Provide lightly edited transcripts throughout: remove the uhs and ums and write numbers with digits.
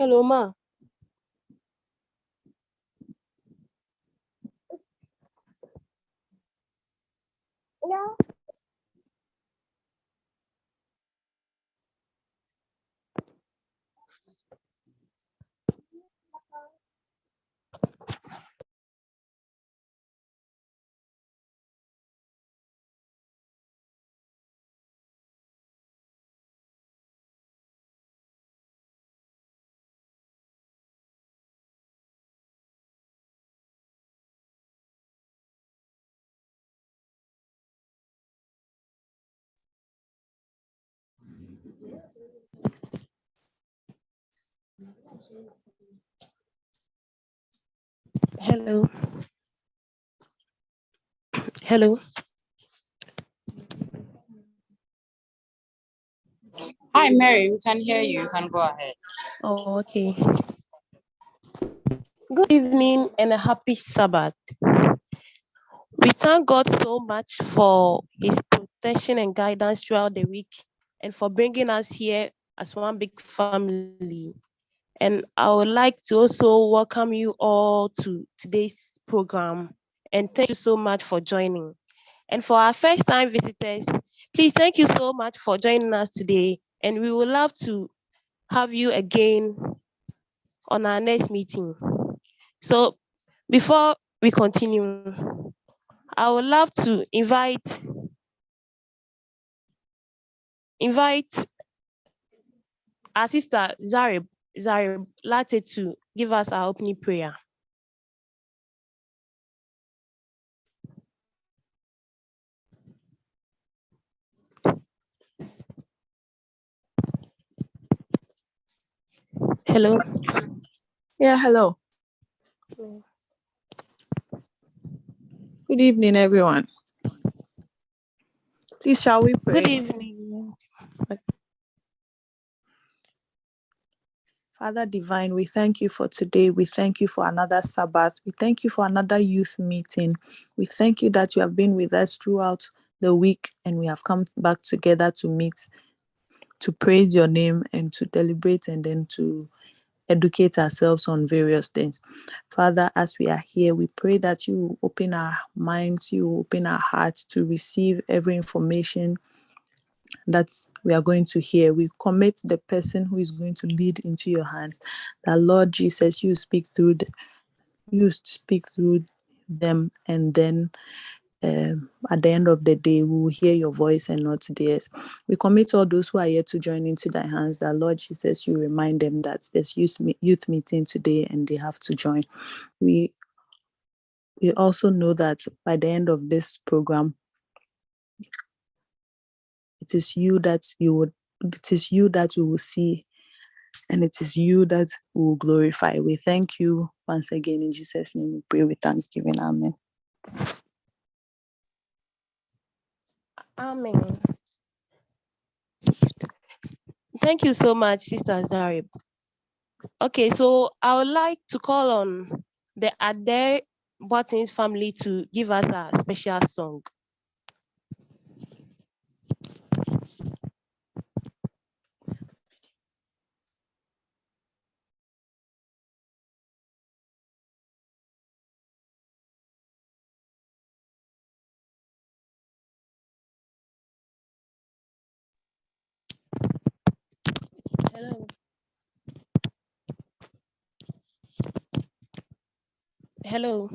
Hello, ma. No. Hello. Hello. Hi, Mary. We can hear you. You can go ahead. Oh, okay. Good evening and a happy Sabbath. We thank God so much for His protection and guidance throughout the week and for bringing us here as one big family. And I would like to also welcome you all to today's program. And thank you so much for joining. And for our first time visitors, please thank you so much for joining us today. And we would love to have you again on our next meeting. So before we continue, I would love to invite our sister Zarib Latte to give us our opening prayer. Hello. Yeah, hello. Good evening, everyone. Please, shall we pray? Good evening. Father Divine, we thank you for today. We thank you for another Sabbath. We thank you for another youth meeting. We thank you that you have been with us throughout the week and we have come back together to meet, to praise your name and to deliberate and then to educate ourselves on various things. Father, as we are here, we pray that you will open our minds, you will open our hearts to receive every information that we are going to hear. We commit the person who is going to lead into your hands. That Lord Jesus, you speak through them, and then at the end of the day, we will hear your voice and not theirs. We commit all those who are yet to join into thy hands, that Lord Jesus, you remind them that there's youth meeting today and they have to join. We also know that by the end of this program, it is you that we will see, and it is you that we will glorify. We thank you once again in Jesus' name. We pray with thanksgiving. Amen. Amen. Thank you so much, Sister Zarib. Okay, so I would like to call on the Adair Buttons family to give us a special song. Hello. Hello.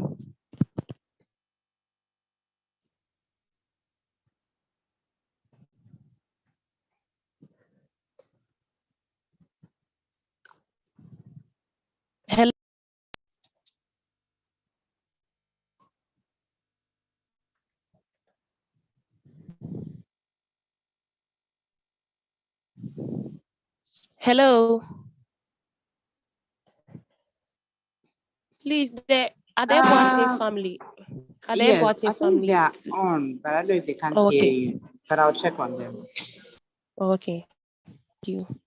Hello. Hello. Please, the Adair Buttons family. Adair Yes, I Buttons think family. they are on, but I don't know if they can't hear Okay. you. But I'll check on them. Okay. Thank you.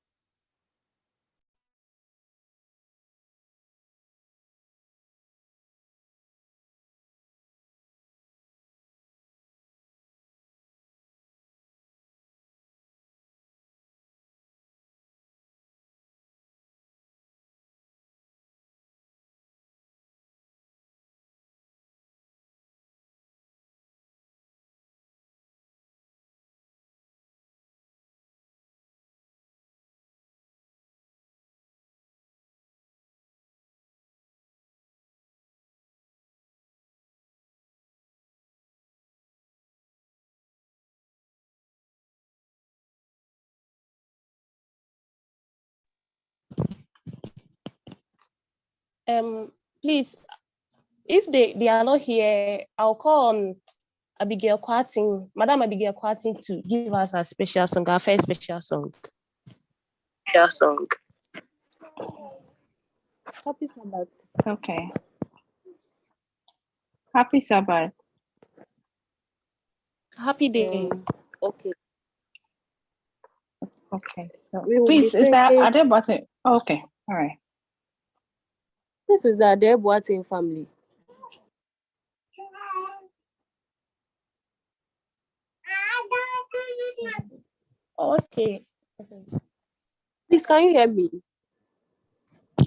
Please, if they are not here, I'll call on Abigail Kwarting, Madam Abigail Kwarting, to give us a special song, our first special song. Happy Sabbath. Okay. Happy Sabbath. Happy day. Okay. Okay. So We will please, be is that singing- are there button? Okay. All right. This is the Adeboatin family. Okay. Please, can you hear me?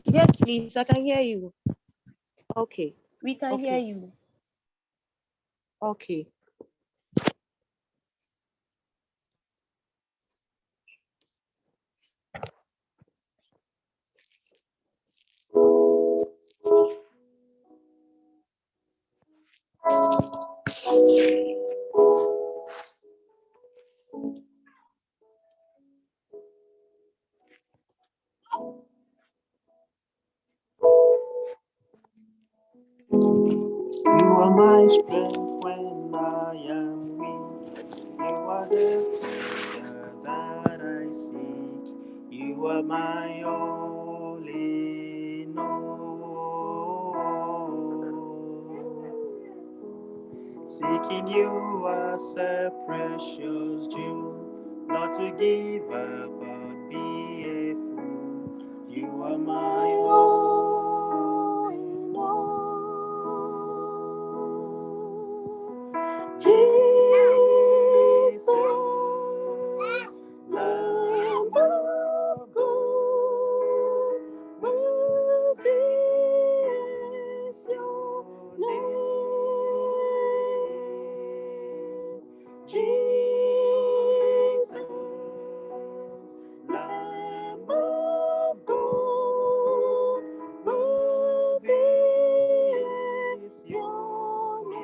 Yes, please, I can hear you. Okay. We can hear you. Okay. You are my strength when I am weak. You are the treasure that I seek. You are my all in all. Seeking you as a precious jewel, not to give up but be a fool. You are my all in all. Jesus, Lamb of God, worthy is your name. Jesus, Lamb of God, worthy is your name.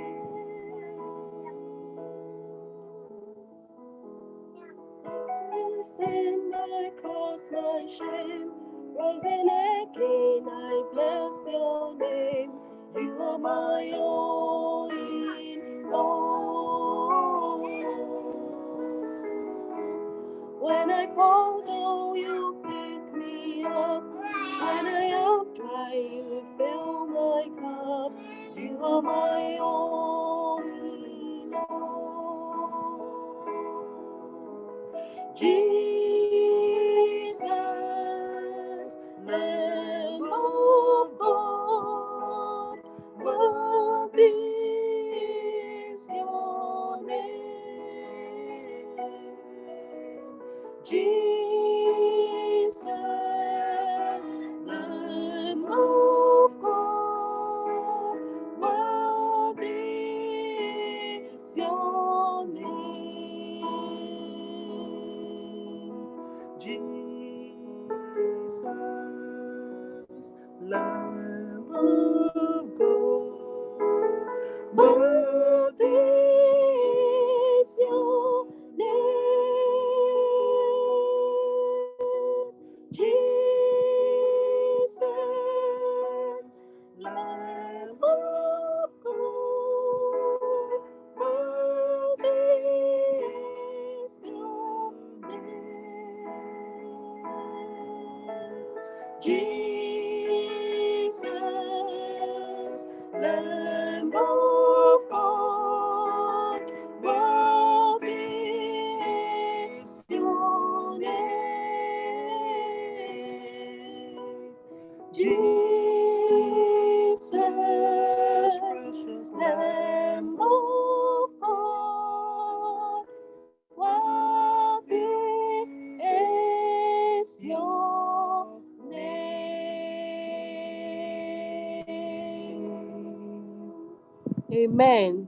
Sin, my cross, my shame, rising again, I bless your name. You are my all in all. When I fall down, you pick me up. When I am dry, you fill my cup. You are my all in all. Jesus, Lamb of God, worthy is your name. Jesus, Lamb of God, worthy is your name. Jesus, Lamb of God, worthy is your name. Jesus, Lamb of God, worthy is your name. Jesus, Lamb of God, worthy is your name. Jesus, precious Lamb of God, worthy is your name. Amen.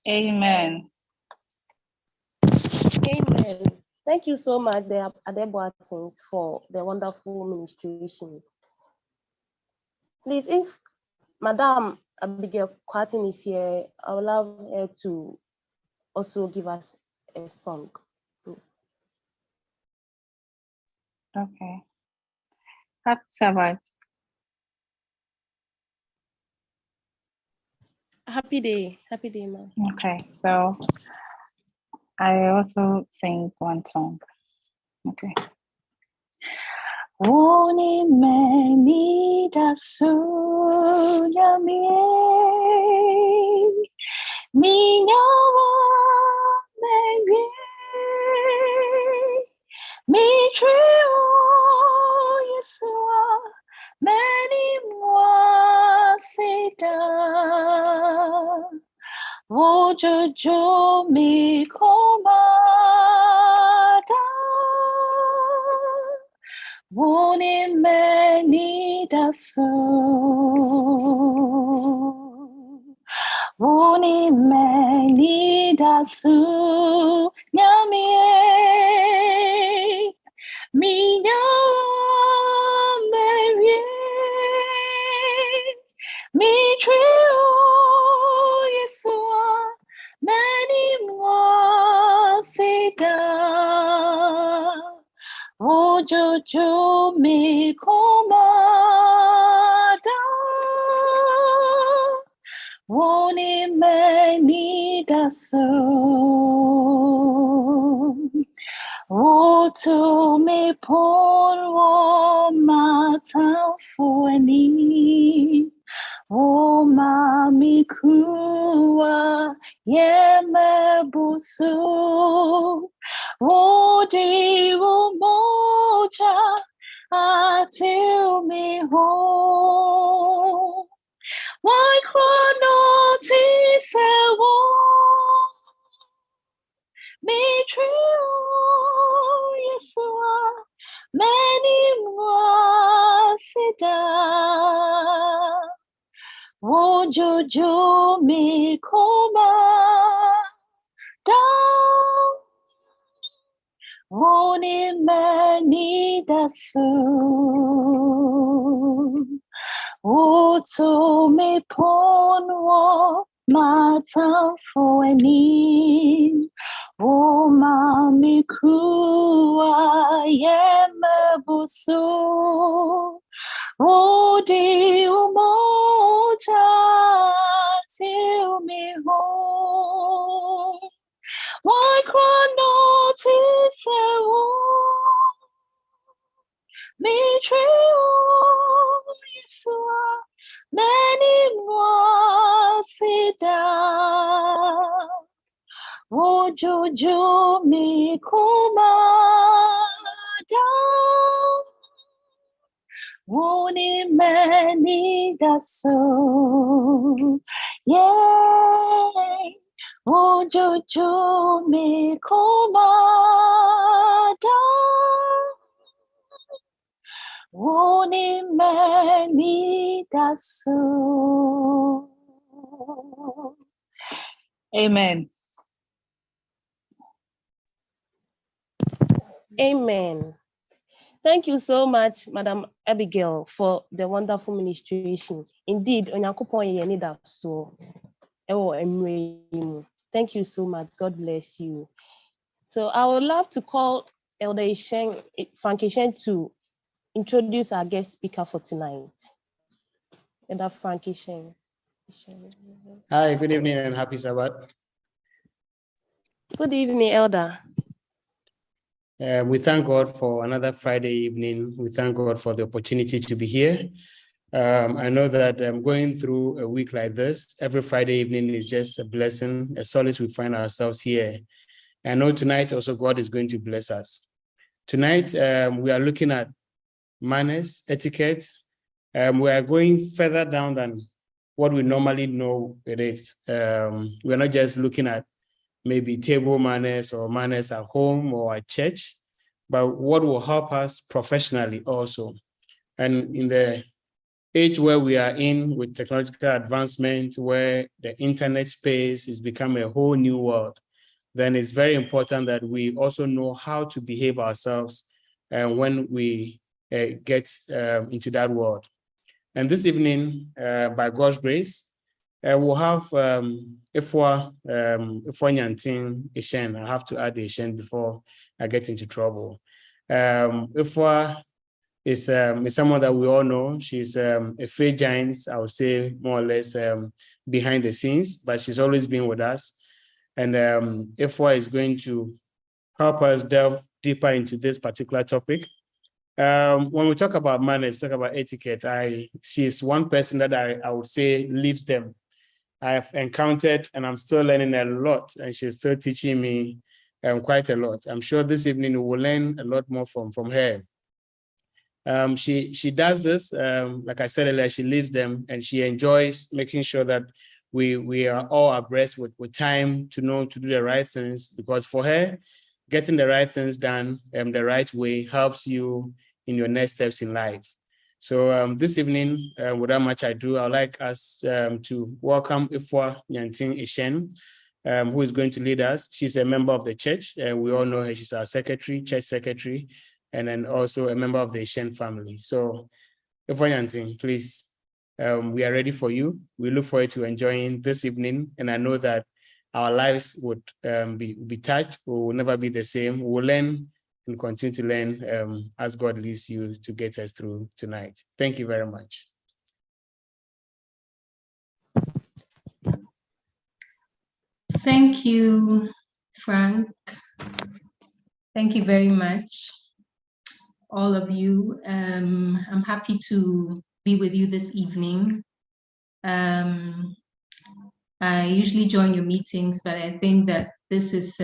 Amen. Amen. Thank you so much, the Adeboatins, for the wonderful ministration. Please, if Madam Abigail Kwarting is here, I would love her to also give us a song. Okay. Happy Sabbath. Happy day, ma'am. Okay, so I also sing one song. Okay. Woni meni da sunya minyawa mewi mitrio Yesua meni mwasida Wojojo mi komada Woni meni dasu Woni meni dasu Nyamie Minya merie Mitrio Yesua many mwasida Ojojo mi komada Woni meni dasu Oto me porwo matafueni O mami kuwa yeme busu O di moja atil mi ho Why chronoti sewo Mi trio Yesua many mwasida Wojojo mi komada Woni meni dasu Oto me ponwo matafueni O mami kuwa yeme busu O di umoja till me home Why chronoti sewo Mitrio Yesua many mwasida Ojojo mi komada Woni meni dasu Yeah Ojojo mi komada Woni meni dasu. Amen. Amen. Thank you so much, Madam Abigail, for the wonderful ministration. Indeed, thank you so much. God bless you. So I would love to call Elder Ishen, Frank Ishen, to introduce our guest speaker for tonight. Elder Frank Ishen. Hi, good evening and happy Sabbath. Good evening, Elder. We thank God for another Friday evening. We thank God for the opportunity to be here. I know that going through a week like this, every Friday evening is just a blessing, a solace we find ourselves here. I know tonight also God is going to bless us. Tonight, we are looking at manners, etiquette. We are going further down than what we normally know it is. We're not just looking at maybe table manners or manners at home or at church, but what will help us professionally also. And in the age where we are in with technological advancement, where the internet space is becoming a whole new world, then it's very important that we also know how to behave ourselves when we get into that world. And this evening, by God's grace, we'll have Ifwa Nyantin Ishen. I have to add the Ishen before I get into trouble. Ifwa is someone that we all know. She's a faith giant, I would say, more or less behind the scenes, but she's always been with us. And Ifwa is going to help us delve deeper into this particular topic. When we talk about manners, talk about etiquette, she's one person that I would say lives them. I've encountered, and I'm still learning a lot, and she's still teaching me quite a lot. I'm sure this evening we will learn a lot more from her. She does this, like I said earlier, she lives them, and she enjoys making sure that we are all abreast with time to know to do the right things, because for her, getting the right things done the right way helps you in your next steps in life. So this evening, without much ado, I'd like us to welcome Ifwa Nyanting Ishen, who is going to lead us. She's a member of the church. We all know her. She's our secretary, church secretary, and then also a member of the Ishen family. So Ifwa Nyanting, please, we are ready for you. We look forward to enjoying this evening, and I know that our lives would be touched. We will never be the same. We will learn and continue to learn as God leads you to get us through tonight. Thank you very much. Thank you, Frank. Thank you very much, all of you. I'm happy to be with you this evening. I usually join your meetings, but I think that this is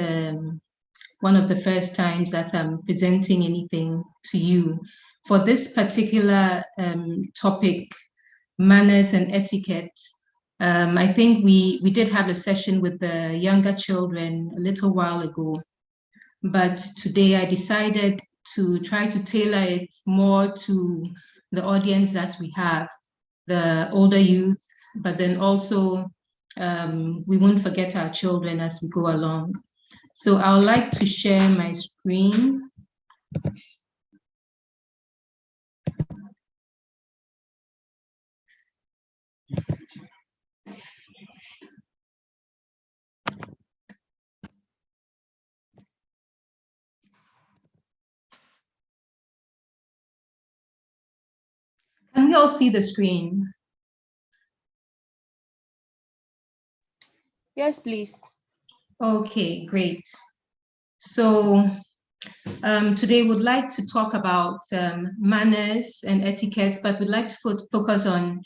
one of the first times that I'm presenting anything to you. For this particular topic, manners and etiquette, I think we did have a session with the younger children a little while ago, but today I decided to try to tailor it more to the audience that we have, the older youth, but then also we won't forget our children as we go along. So I would like to share my screen. Can we all see the screen? Yes, please. Okay, great. So today we'd like to talk about manners and etiquettes, but we'd like to focus on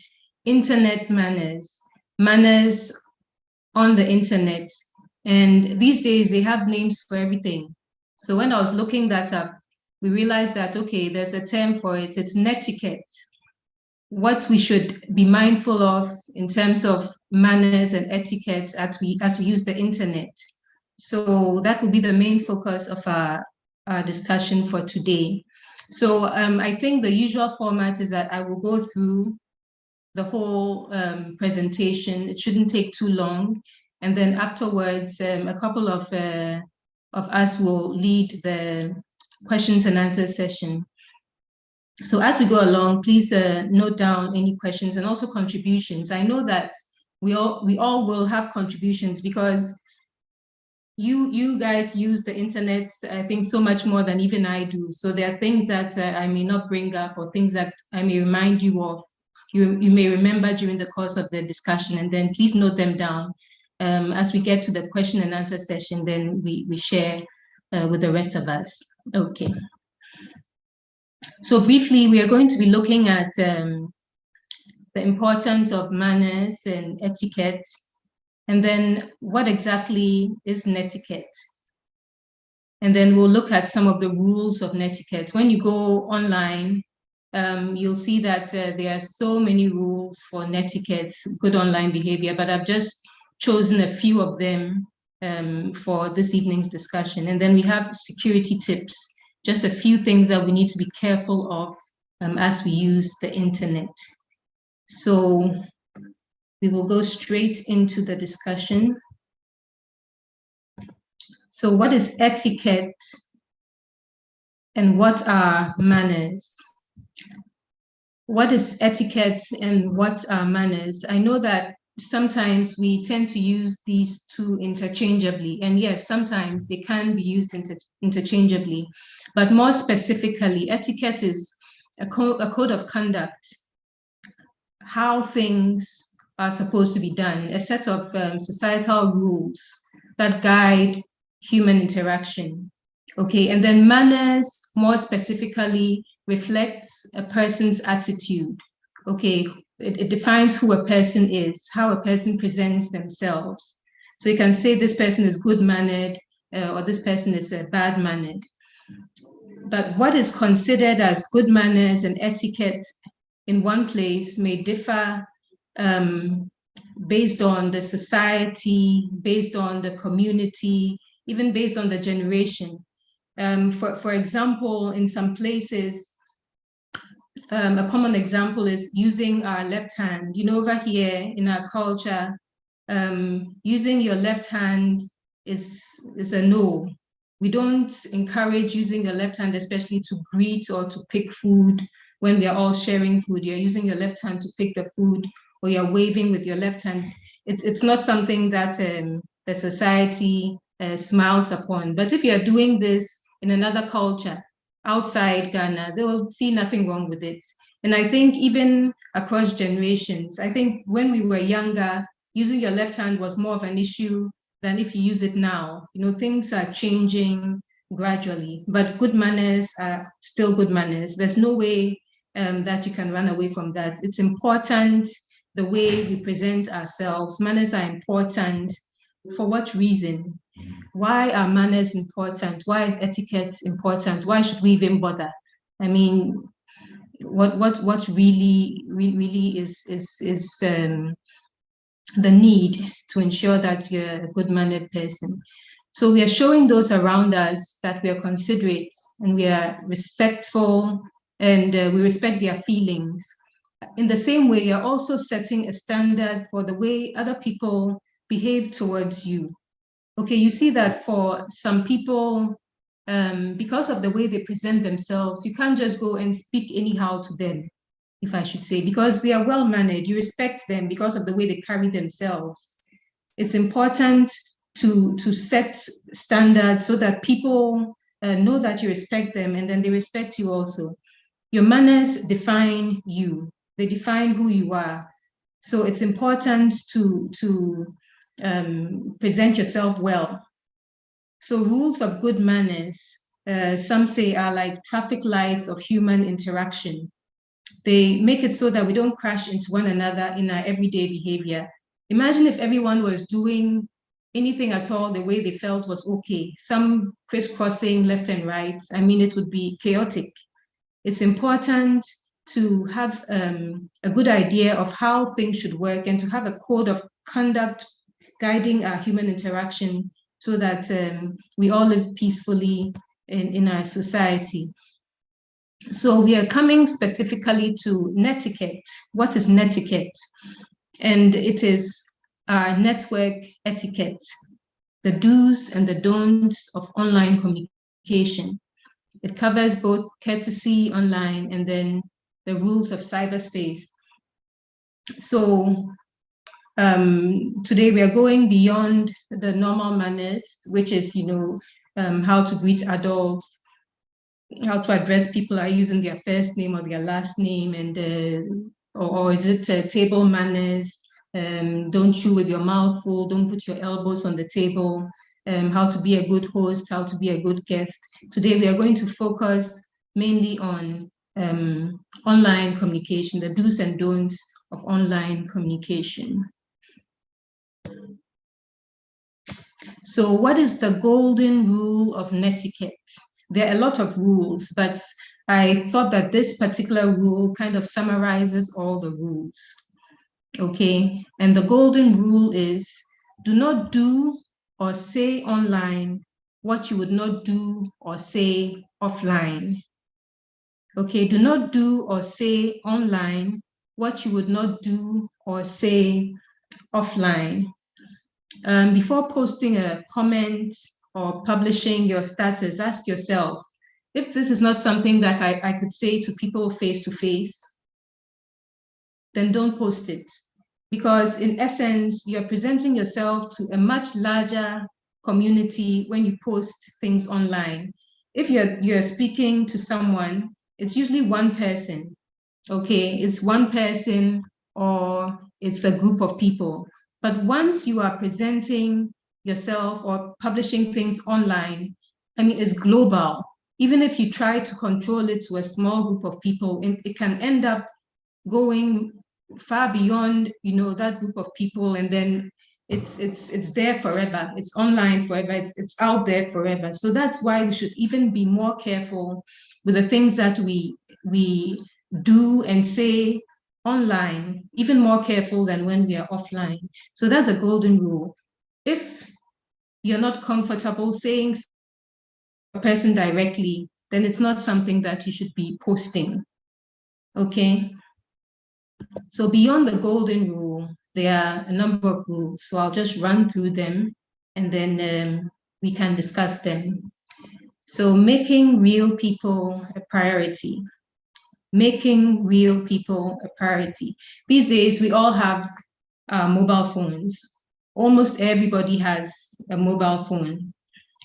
internet manners, manners on the internet. And these days they have names for everything. So when I was looking that up, we realized that, okay, there's a term for it, it's netiquette. What we should be mindful of in terms of manners and etiquette as we use the internet. So that will be the main focus of our discussion for today. So I think the usual format is that I will go through the whole presentation. It shouldn't take too long. And then afterwards, a couple of us will lead the questions and answers session. So as we go along, please note down any questions and also contributions. I know that we all will have contributions because you guys use the internet, I think, so much more than even I do. So there are things that I may not bring up, or things that I may remind you of, you may remember during the course of the discussion, and then please note them down. As we get to the question and answer session, then we share with the rest of us. Okay. So briefly, we are going to be looking at the importance of manners and etiquette, and then what exactly is netiquette. And then we'll look at some of the rules of netiquette. When you go online, you'll see that there are so many rules for netiquette, good online behavior, but I've just chosen a few of them for this evening's discussion. And then we have security tips, just a few things that we need to be careful of as we use the internet. So we will go straight into the discussion. So what is etiquette and what are manners? What is etiquette and what are manners? I know that sometimes we tend to use these two interchangeably, and yes, sometimes they can be used interchangeably, but more specifically, etiquette is a code of conduct, how things are supposed to be done, a set of societal rules that guide human interaction. Okay, and then manners more specifically reflects a person's attitude. Okay, it defines who a person is, how a person presents themselves. So you can say this person is good-mannered or this person is bad-mannered. But what is considered as good manners and etiquette in one place may differ based on the society, based on the community, even based on the generation. For example, in some places, a common example is using our left hand. You know, over here in our culture, using your left hand is a no. We don't encourage using your left hand, especially to greet or to pick food when we are all sharing food. You're using your left hand to pick the food, or you're waving with your left hand. It's not something that the society smiles upon. But if you're doing this in another culture outside Ghana, they will see nothing wrong with it. And I think even across generations, I think when we were younger, using your left hand was more of an issue than if you use it now. You know, things are changing gradually, but good manners are still good manners. There's no way that you can run away from that. It's important the way we present ourselves. Manners are important. For what reason? Why are manners important? Why is etiquette important? Why should we even bother? I mean, what really is the need to ensure that you're a good-mannered person. So we are showing those around us that we are considerate and we are respectful and we respect their feelings. In the same way, you're also setting a standard for the way other people behave towards you. Okay, you see that for some people, because of the way they present themselves, you can't just go and speak anyhow to them, if I should say, because they are well-mannered. You respect them because of the way they carry themselves. It's important to set standards so that people know that you respect them, and then they respect you also. Your manners define you. They define who you are. So it's important to present yourself well. So rules of good manners, some say, are like traffic lights of human interaction. They make it so that we don't crash into one another in our everyday behavior. Imagine if everyone was doing anything at all the way they felt was okay, some crisscrossing left and right. I mean, it would be chaotic. It's important to have a good idea of how things should work and to have a code of conduct guiding our human interaction so that we all live peacefully in our society. So we are coming specifically to netiquette. What is netiquette? And it is our network etiquette, the do's and the don'ts of online communication. It covers both courtesy online and then the rules of cyberspace. So today we are going beyond the normal manners, which is, you know, how to greet adults, how to address people are using their first name or their last name, and or is it table manners? Don't chew with your mouth full, don't put your elbows on the table, how to be a good host, how to be a good guest. Today we are going to focus mainly on online communication, the do's and don'ts of online communication. So what is the golden rule of netiquette? There are a lot of rules, but I thought that this particular rule kind of summarizes all the rules. Okay, and the golden rule is do not do or say online what you would not do or say offline. Okay, do not do or say online what you would not do or say offline. Before posting a comment or publishing your status, ask yourself, if this is not something that I could say to people face to face, then don't post it. Because in essence, you're presenting yourself to a much larger community when you post things online. If you're speaking to someone, it's usually one person, okay? It's one person or it's a group of people. But once you are presenting yourself or publishing things online, I mean, it's global. Even if you try to control it to a small group of people, it can end up going far beyond, that group of people, and then it's there forever. It's online forever. It's out there forever. So that's why we should even be more careful with the things that we do and say online, even more careful than when we are offline. So that's a golden rule. If you're not comfortable saying a person directly, then it's not something that you should be posting. Okay. So beyond the golden rule, there are a number of rules. So I'll just run through them and then we can discuss them. So making real people a priority. Making real people a priority. These days, we all have mobile phones. Almost everybody has a mobile phone.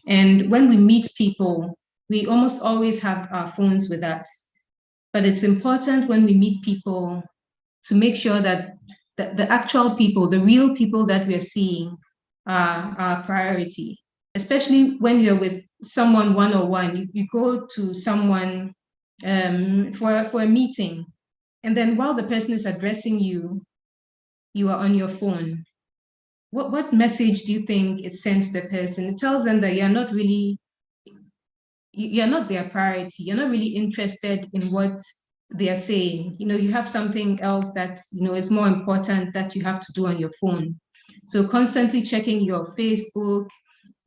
And when we meet people, we almost always have our phones with us. But it's important when we meet people to make sure that the actual people, the real people that we're seeing are our priority. Especially when you're with someone one-on-one, you go to someone for a meeting, and then while the person is addressing you, you are on your phone. What message do you think it sends the person? It tells them that you're not their priority. You're not really interested in what they are saying. You have something else that, is more important that you have to do on your phone. So constantly checking your Facebook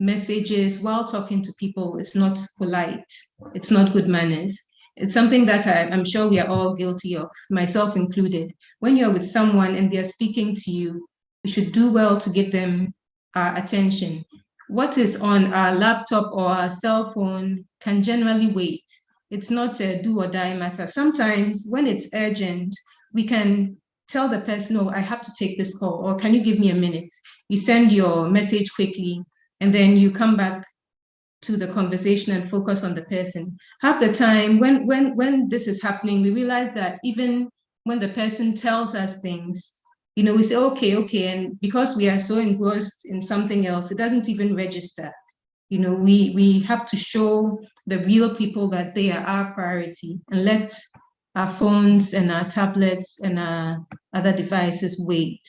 messages while talking to people is not polite. It's not good manners. It's something that I'm sure we are all guilty of, myself included. When you're with someone and they're speaking to you, you should do well to give them attention. What is on our laptop or our cell phone can generally wait. It's not a do or die matter. Sometimes when it's urgent, we can tell the person, oh, I have to take this call, or can you give me a minute? You send your message quickly, and then you come back to the conversation and focus on the person. Half the time, when this is happening, we realize that even when the person tells us things, we say, okay, and because we are so engrossed in something else, it doesn't even register. We have to show the real people that they are our priority, and let our phones and our tablets and our other devices wait.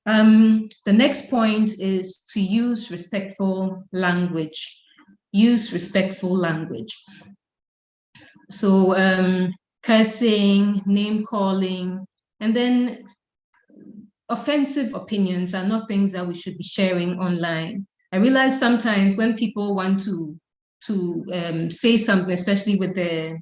The next point is to use respectful language. Use respectful language. So cursing, name calling, and then offensive opinions are not things that we should be sharing online. I realize sometimes when people want to say something, especially with the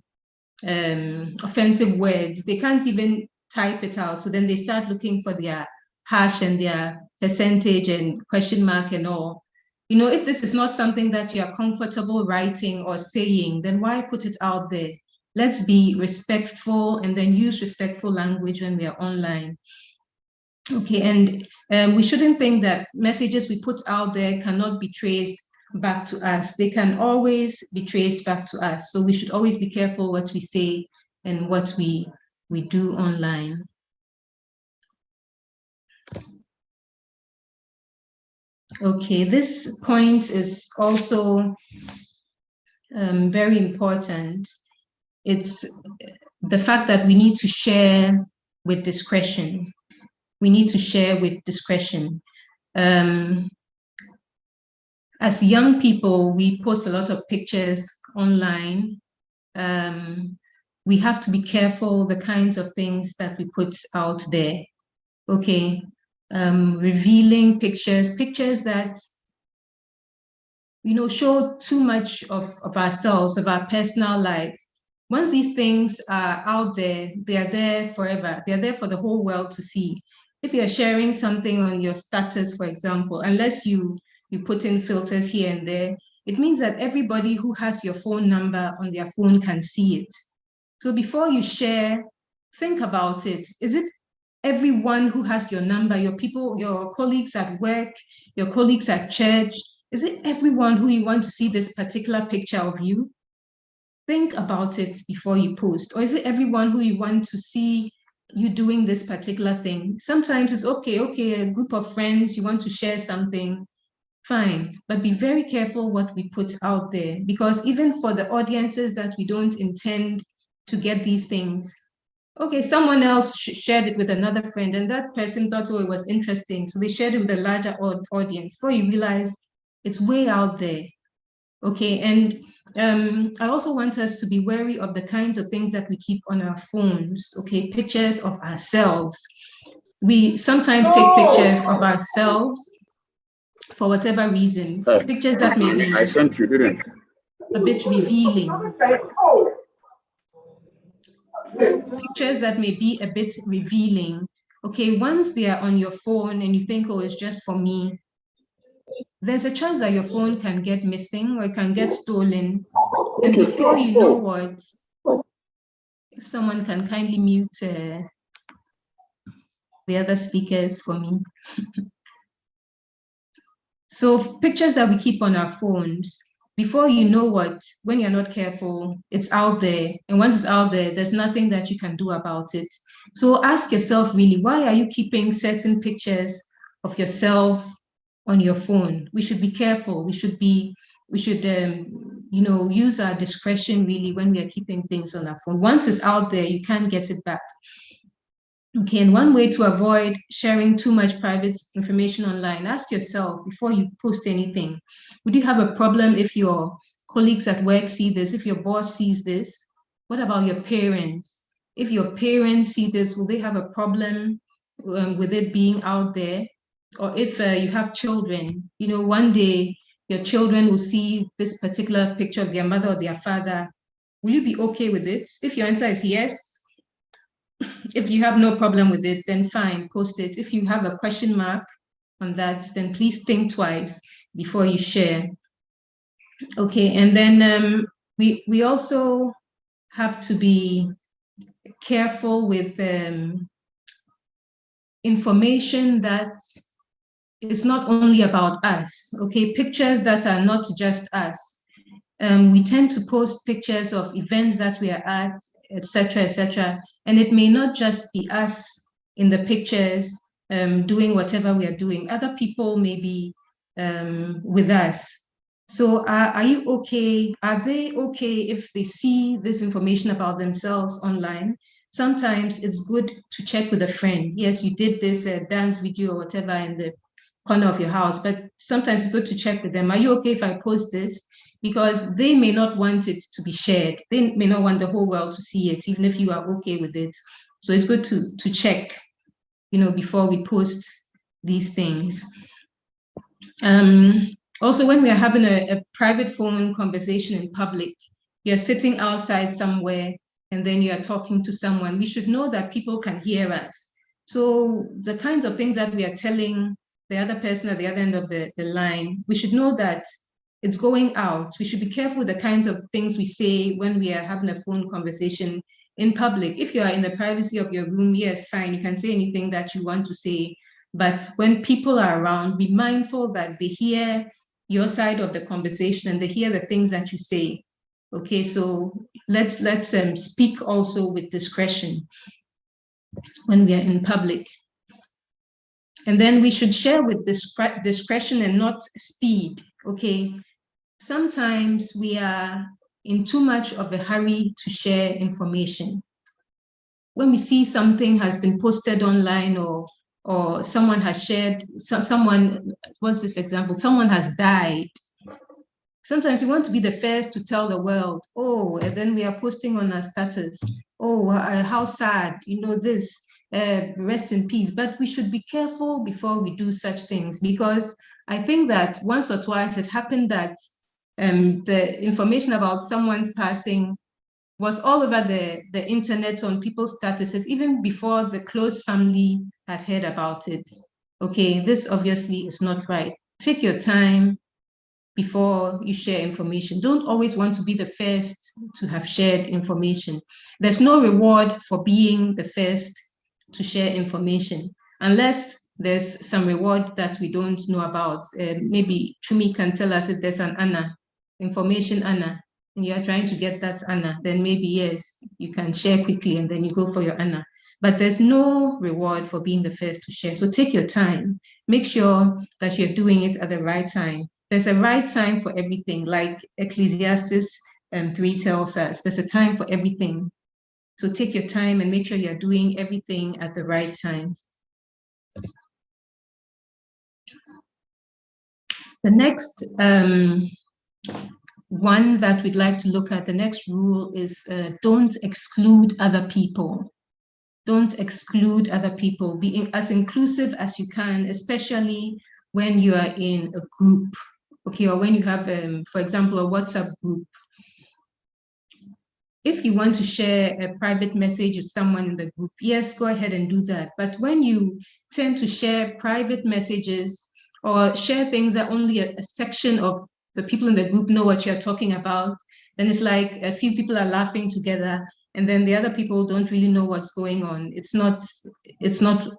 offensive words, they can't even type it out. So then they start looking for their hash and their percentage and question mark and all. If this is not something that you are comfortable writing or saying, then why put it out there? Let's be respectful and then use respectful language when we are online. Okay, and we shouldn't think that messages we put out there cannot be traced back to us. They can always be traced back to us. So we should always be careful what we say and what we do online. Okay, this point is also very important. It's the fact that we need to share with discretion. We need to share with discretion. As young people, we post a lot of pictures online. We have to be careful the kinds of things that we put out there. Okay, revealing pictures that show too much of ourselves, of our personal life. Once these things are out there, they are there forever. They are there for the whole world to see. If you're sharing something on your status, for example, unless you put in filters here and there, it means that everybody who has your phone number on their phone can see it. So before you share, think about it. Is it everyone who has your number, your people, your colleagues at work, your colleagues at church? Is it everyone who you want to see this particular picture of you? Think about it before you post. Or is it everyone who you want to see you doing this particular thing. Sometimes it's okay, a group of friends, you want to share something, fine, but be very careful what we put out there, because even for the audiences that we don't intend to get these things, okay, someone else shared it with another friend and that person thought, oh, it was interesting, so they shared it with a larger audience. Before you realize it's way out there. Okay, and I also want us to be wary of the kinds of things that we keep on our phones. Okay, pictures of ourselves. We sometimes take pictures of ourselves for whatever reason. Pictures that may be I sent you, didn't a bit revealing. Pictures that may be a bit revealing. Okay, once they are on your phone and you think, oh, it's just for me, there's a chance that your phone can get missing or it can get stolen. And before you know what, if someone can kindly mute the other speakers for me. So pictures that we keep on our phones, before you know what, when you're not careful, it's out there. And once it's out there, there's nothing that you can do about it. So ask yourself really, why are you keeping certain pictures of yourself on your phone? We should be careful. We should use our discretion really when we are keeping things on our phone. Once it's out there, you can't get it back. Okay, and one way to avoid sharing too much private information online, ask yourself before you post anything, would you have a problem if your colleagues at work see this, if your boss sees this? What about your parents? If your parents see this, will they have a problem with it being out there? Or if you have children, one day your children will see this particular picture of their mother or their father, will you be okay with it? If your answer is yes, if you have no problem with it, then fine, post it. If you have a question mark on that, then please think twice before you share. Okay, and then we also have to be careful with information that is not only about us, okay? Pictures that are not just us. We tend to post pictures of events that we are at, etc., and it may not just be us in the pictures doing whatever we are doing. Other people may be with us. So are you okay? Are they okay if they see this information about themselves online? Sometimes it's good to check with a friend. Yes, you did this dance video or whatever in the corner of your house, but sometimes it's good to check with them. Are you okay if I post this? Because they may not want it to be shared. They may not want the whole world to see it, even if you are okay with it. So it's good to check, before we post these things. Also, when we are having a private phone conversation in public, you're sitting outside somewhere and then you are talking to someone, we should know that people can hear us. So the kinds of things that we are telling the other person at the other end of the line, we should know that it's going out. We should be careful with the kinds of things we say when we are having a phone conversation in public. If you are in the privacy of your room, yes, fine, you can say anything that you want to say. But when people are around, be mindful that they hear your side of the conversation and they hear the things that you say. Okay, so let's speak also with discretion when we are in public. And then we should share with discretion and not speed. Okay, sometimes we are in too much of a hurry to share information. When we see something has been posted online or someone has shared, what's this example? Someone has died. Sometimes we want to be the first to tell the world, oh, and then we are posting on our status, oh, how sad, this, rest in peace. But we should be careful before we do such things, because I think that once or twice it happened that the information about someone's passing was all over the internet on people's statuses, even before the close family had heard about it. Okay, this obviously is not right. Take your time before you share information. Don't always want to be the first to have shared information. There's no reward for being the first to share information, unless there's some reward that we don't know about. Maybe Chumi can tell us if there's an Anna, information Anna, and you're trying to get that Anna, then maybe yes, you can share quickly and then you go for your Anna. but there's no reward for being the first to share. So take your time. Make sure that you're doing it at the right time. There's a right time for everything, like Ecclesiastes 3 tells us. There's a time for everything. So take your time and make sure you're doing everything at the right time. The next one that we'd like to look at, the next rule is don't exclude other people. Don't exclude other people. Be as inclusive as you can, especially when you are in a group, okay, or when you have, for example, a WhatsApp group. If you want to share a private message with someone in the group, yes, go ahead and do that. But when you tend to share private messages or share things that only a section of the people in the group know what you're talking about, then it's like a few people are laughing together and then the other people don't really know what's going on. It's not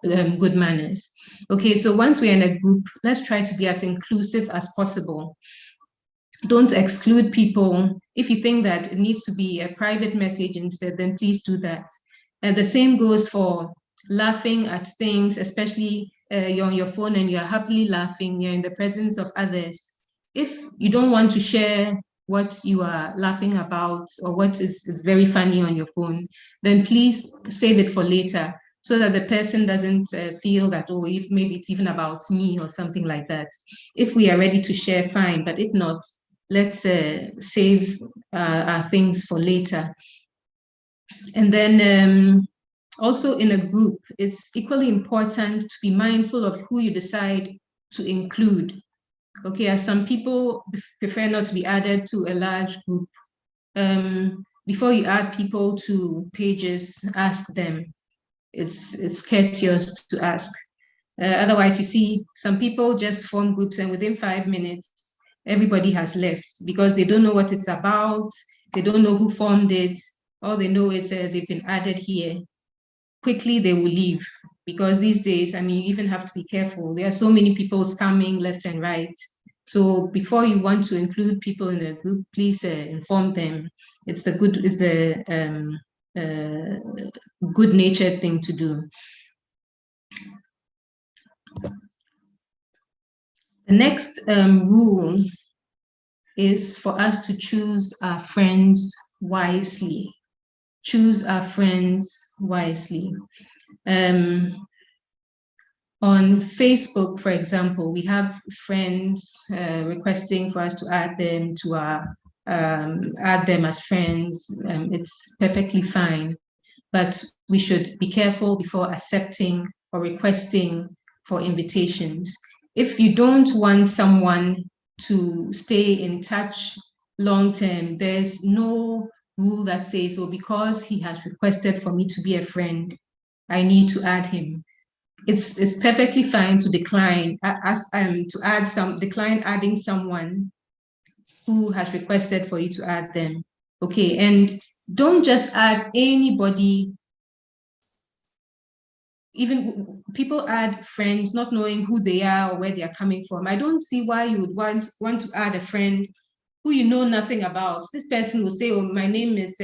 good manners. Okay, so once we're in a group, let's try to be as inclusive as possible. Don't exclude people. If you think that it needs to be a private message instead, then please do that. And the same goes for laughing at things, especially you're on your phone and you're happily laughing, you're in the presence of others. If you don't want to share what you are laughing about or what is very funny on your phone, then please save it for later so that the person doesn't feel that, oh, if maybe it's even about me or something like that. If we are ready to share, fine, but if not, let's save our things for later. And then also in a group, it's equally important to be mindful of who you decide to include. Okay, as some people prefer not to be added to a large group. Before you add people to pages, ask them. It's courteous to ask. Otherwise, you see, some people just form groups and within 5 minutes, everybody has left because they don't know what it's about. They don't know who formed it. All they know is they've been added here. Quickly, they will leave because these days, I mean, you even have to be careful. There are so many people scamming left and right. So before you want to include people in a group, please inform them. It's the good-natured thing to do. The next rule is for us to choose our friends wisely. Choose our friends wisely. On Facebook, for example, we have friends requesting for us to add them to our add them as friends. It's perfectly fine, but we should be careful before accepting or requesting for invitations. If you don't want someone to stay in touch long term, there's no rule that says, oh, because he has requested for me to be a friend, I need to add him. It's perfectly fine to decline decline adding someone who has requested for you to add them. Okay, and don't just add anybody. Even people add friends not knowing who they are or where they are coming from. I don't see why you would want to add a friend who you know nothing about. This person will say, oh, my name is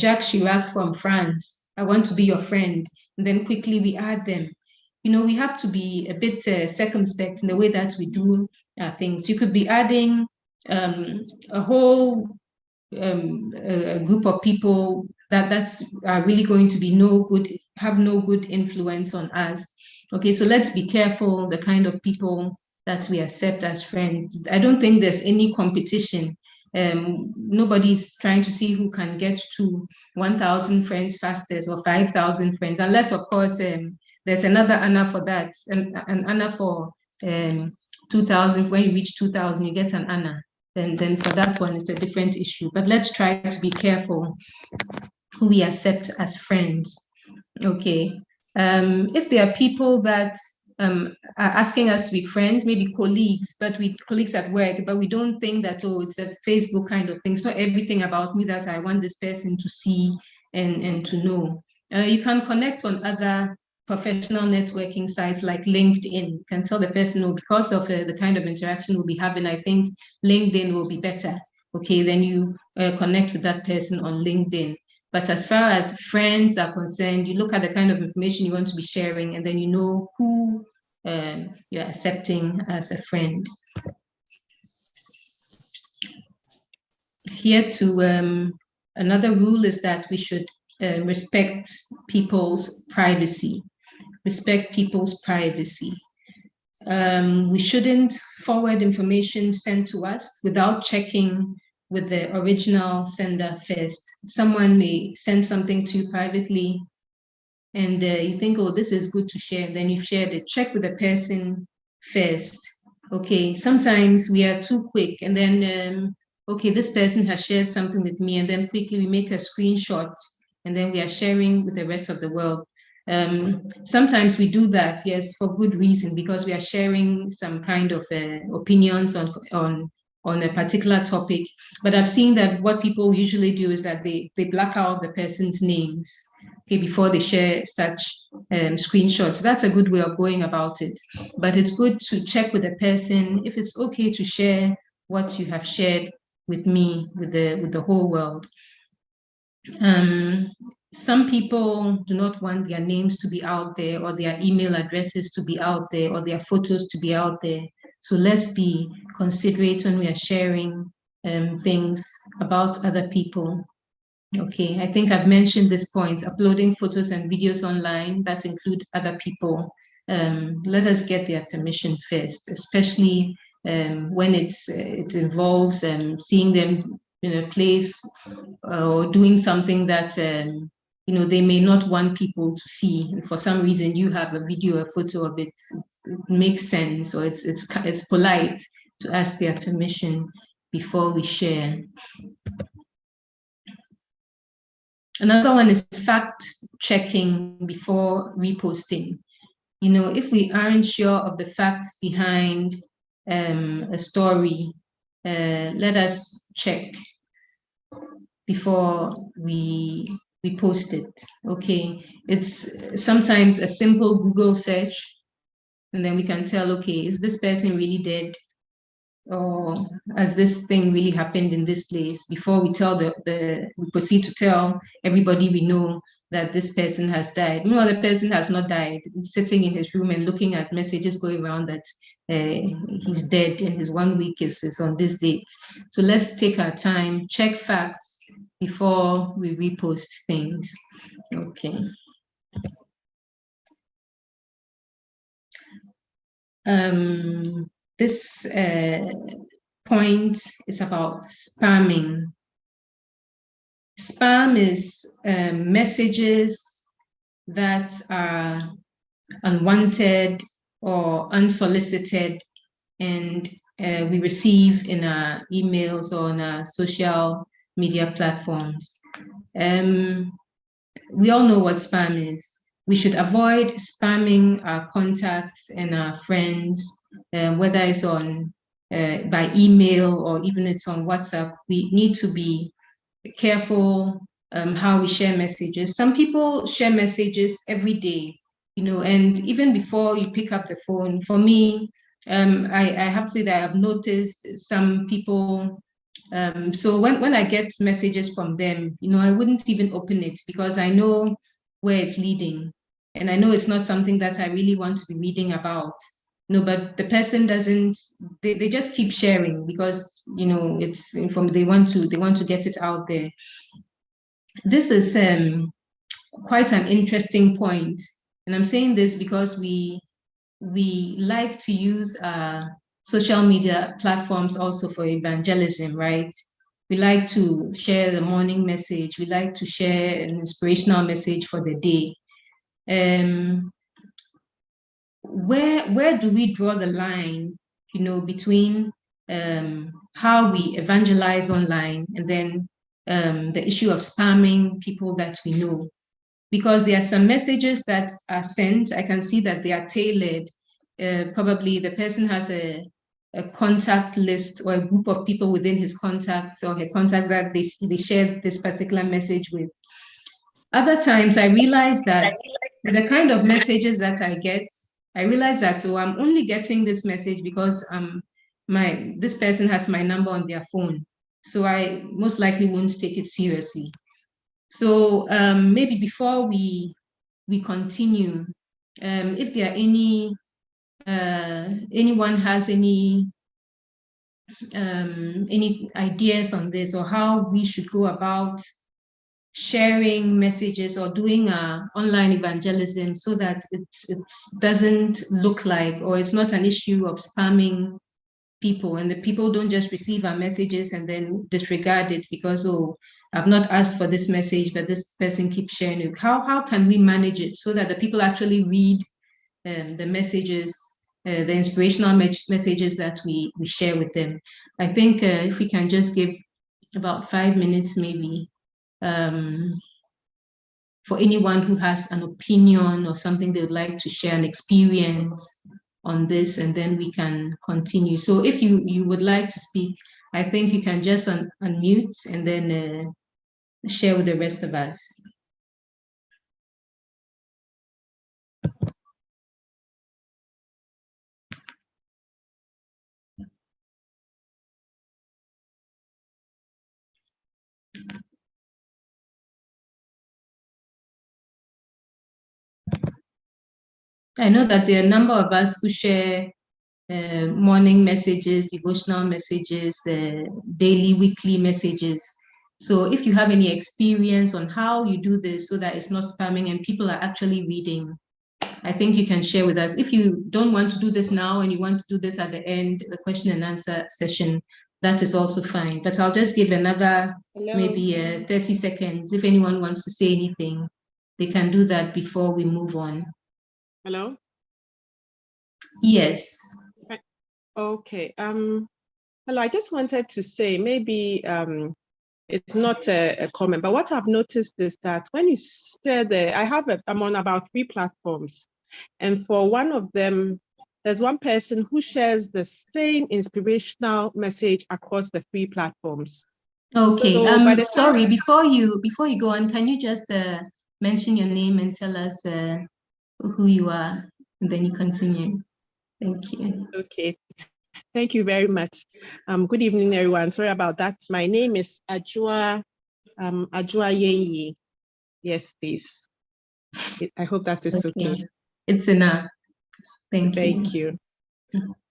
Jacques Chirac from France. I want to be your friend. And then quickly we add them. You know, we have to be a bit circumspect in the way that we do things. You could be adding a whole a group of people that's really going to be have no good influence on us. Okay, so let's be careful the kind of people that we accept as friends. I don't think there's any competition. Nobody's trying to see who can get to 1,000 friends fastest or 5,000 friends, unless, of course, there's another Anna for that, and an Anna for 2,000. When you reach 2,000, you get an Anna. Then for that one, it's a different issue. But let's try to be careful who we accept as friends. Okay. If there are people that are asking us to be friends, maybe colleagues, colleagues at work, but we don't think that, oh, it's a Facebook kind of thing. It's not everything about me that I want this person to see and to know. You can connect on other professional networking sites like LinkedIn. You can tell the person, oh, because of the kind of interaction we'll be having, I think LinkedIn will be better. Okay, then you connect with that person on LinkedIn. But as far as friends are concerned, you look at the kind of information you want to be sharing, and then you know who you're accepting as a friend. Here to another rule is that we should respect people's privacy. Respect people's privacy. We shouldn't forward information sent to us without checking with the original sender first. Someone may send something to you privately, and you think, oh, this is good to share. Then you've shared it. Check with the person first. Okay, sometimes we are too quick, and then, okay, this person has shared something with me, and then quickly we make a screenshot, and then we are sharing with the rest of the world. Sometimes we do that, yes, for good reason, because we are sharing some kind of opinions on a particular topic. But I've seen that what people usually do is that they black out the person's names, okay, before they share such screenshots. That's a good way of going about it. But it's good to check with the person if it's okay to share what you have shared with me, with the whole world. Some people do not want their names to be out there, or their email addresses to be out there, or their photos to be out there. So let's be considerate when we are sharing things about other people. Okay, I think I've mentioned this point, uploading photos and videos online that include other people. Let us get their permission first, especially when it involves seeing them in a place or doing something that they may not want people to see. And for some reason, you have a video, a photo of it. It makes sense, or it's polite to ask their permission before we share. Another one is fact checking before reposting. If we aren't sure of the facts behind a story, let us check before we post it. Okay, it's sometimes a simple Google search, and then we can tell, okay, is this person really dead, or has this thing really happened in this place, before we tell we proceed to tell everybody we know that this person has died. No, the person has not died. He's sitting in his room and looking at messages going around that he's dead and his 1 week is on this date. So let's take our time, check facts before we repost things. Okay. This point is about spamming. Spam is messages that are unwanted or unsolicited, and we receive in our emails or on our social media platforms. We all know what spam is. We should avoid spamming our contacts and our friends, whether it's on by email or even it's on WhatsApp. We need to be careful how we share messages. Some people share messages every day, and even before you pick up the phone. For me, I have to say that I've noticed some people. So when I get messages from them, I wouldn't even open it, because I know where it's leading, and I know it's not something that I really want to be reading about. But the person doesn't. They just keep sharing because it's they want to get it out there. This is quite an interesting point, and I'm saying this because we like to use social media platforms also for evangelism, right? We like to share the morning message. We like to share an inspirational message for the day. Where do we draw the line, between how we evangelize online and then the issue of spamming people that we know? Because there are some messages that are sent. I can see that they are tailored. Probably the person has a contact list or a group of people within his contacts or her contacts that they share this particular message with. Other times I realize that the kind of messages that I get, I realize that, oh, I'm only getting this message because this person has my number on their phone. So I most likely won't take it seriously. So maybe before we continue, if there are anyone has any ideas on this, or how we should go about sharing messages or doing online evangelism so that it doesn't look like, or it's not an issue of spamming people, and the people don't just receive our messages and then disregard it because, oh, I've not asked for this message, but this person keeps sharing it. How can we manage it so that the people actually read the messages, the inspirational messages that we share with them? I think if we can just give about 5 minutes maybe for anyone who has an opinion or something they would like to share, an experience on this, and then we can continue. So if you would like to speak, I think you can just unmute and then share with the rest of us. I know that there are a number of us who share morning messages, devotional messages, daily, weekly messages. So if you have any experience on how you do this so that it's not spamming and people are actually reading, I think you can share with us. If you don't want to do this now and you want to do this at the end, the question and answer session, that is also fine. But I'll just give another maybe 30 seconds. If anyone wants to say anything, they can do that before we move on. Hello? Yes. Okay. Hello, I just wanted to say maybe it's not a comment, but what I've noticed is that when you share I'm on about 3 platforms, and for one of them, there's one person who shares the same inspirational message across the 3 platforms. Okay. So, sorry, before you go on, can you just mention your name and tell us who you are, and then you continue. Thank you. Okay. Thank you very much. Good evening, everyone. Sorry about that. My name is Ajua Yenyi. Yes, please. I hope that is okay. It's enough. Thank you.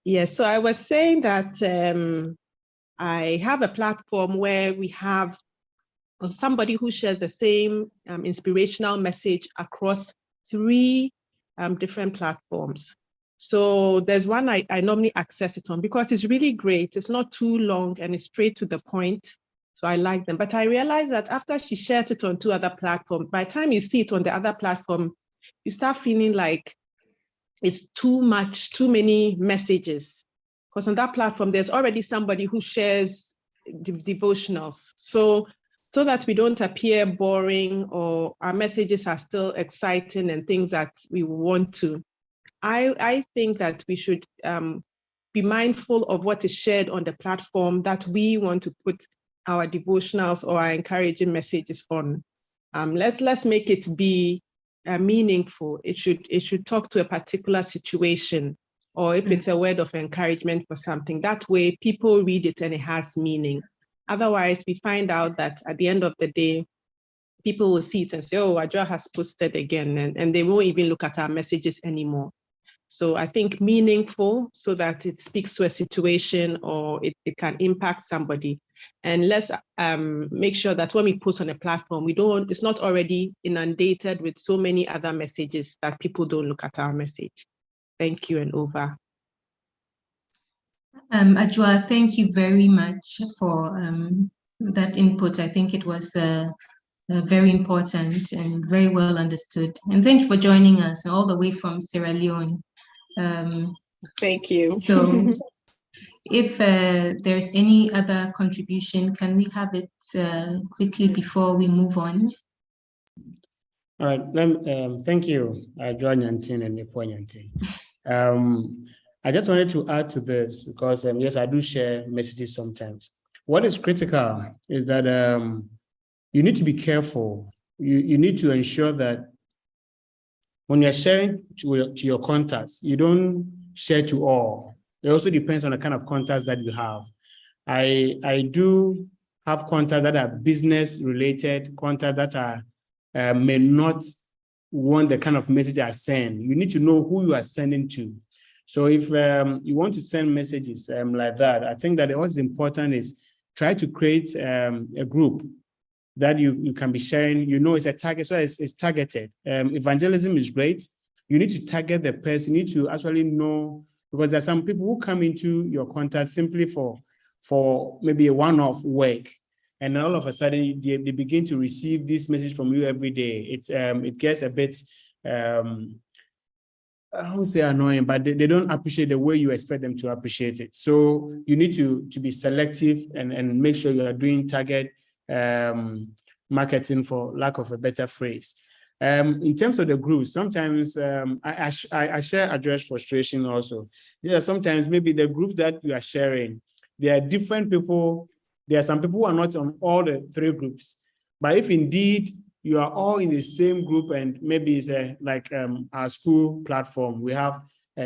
Yes, so I was saying that I have a platform where we have somebody who shares the same inspirational message across 3 different platforms. So there's one I normally access it on because it's really great. It's not too long and it's straight to the point. So I like them. But I realized that after she shares it on 2 other platforms, by the time you see it on the other platform, you start feeling like it's too many messages. Because on that platform, there's already somebody who shares devotionals. So that we don't appear boring or our messages are still exciting and things that we want to, I think that we should be mindful of what is shared on the platform that we want to put our devotionals or our encouraging messages on. Let's make it be meaningful. It should talk to a particular situation, or if it's a word of encouragement for something, that way people read it and it has meaning. Otherwise, we find out that at the end of the day, people will see it and say, oh, Ajua has posted again, and they won't even look at our messages anymore. So I think meaningful so that it speaks to a situation or it can impact somebody. And let's make sure that when we post on a platform, it's not already inundated with so many other messages that people don't look at our message. Thank you, and over. Ajua, thank you very much for that input. I think it was very important and very well understood. And thank you for joining us all the way from Sierra Leone. Thank you. So if there's any other contribution, can we have it quickly before we move on? All right, thank you, Ajua Nyantin and Nepo Nyantin. I just wanted to add to this because yes, I do share messages sometimes. What is critical is that you need to be careful. You need to ensure that when you're sharing to your contacts, you don't share to all. It also depends on the kind of contacts that you have. I do have contacts that are business related, contacts that are may not want the kind of message I send. You need to know who you are sending to. So if you want to send messages like that, I think that what's important is try to create a group that you can be sharing. You know, it's a target, so it's targeted. Evangelism is great. You need to target the person. You need to actually know, because there are some people who come into your contact simply for maybe a one-off work, and then all of a sudden they begin to receive this message from you every day. It gets a bit I won't say annoying, but they don't appreciate the way you expect them to appreciate it. So you need to be selective and make sure you are doing target marketing, for lack of a better phrase. In terms of the groups, sometimes I share address frustration also. Yeah, sometimes maybe the groups that you are sharing, there are different people. There are some people who are not on all the three groups. But if indeed you are all in the same group, and maybe it's like our school platform, we have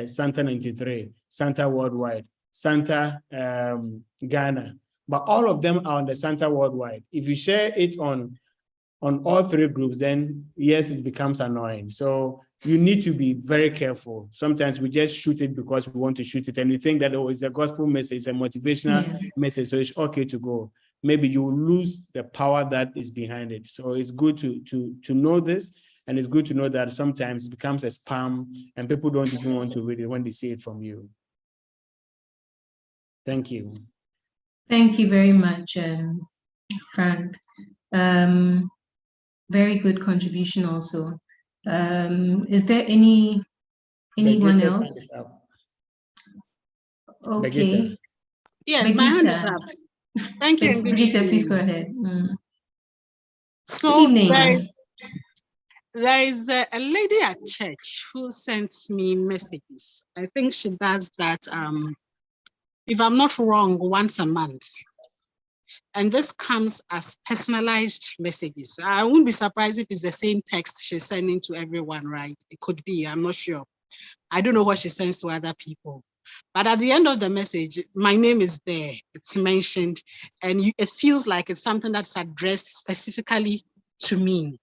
Santa 93, Santa Worldwide, Santa Ghana, but all of them are on the Santa Worldwide. If you share it on all three groups, then yes, it becomes annoying. So you need to be very careful. Sometimes we just shoot it because we want to shoot it, and we think that, oh, it's a gospel message, a motivational message, so it's okay to go. Maybe you will lose the power that is behind it. So it's good to know this, and it's good to know that sometimes it becomes a spam and people don't even want to read it when they see it from you. Thank you. Thank you very much, Frank. Very good contribution also. Is there anyone else? Okay. Begita. Yes, my hand is up. Thank you. Begita, please go ahead. So there is a lady at church who sends me messages. I think she does that, if I'm not wrong, once a month. And this comes as personalized messages. I won't be surprised if it's the same text she's sending to everyone, right? It could be, I'm not sure. I don't know what she sends to other people. But at the end of the message, my name is there, it's mentioned, and it feels like it's something that's addressed specifically to me.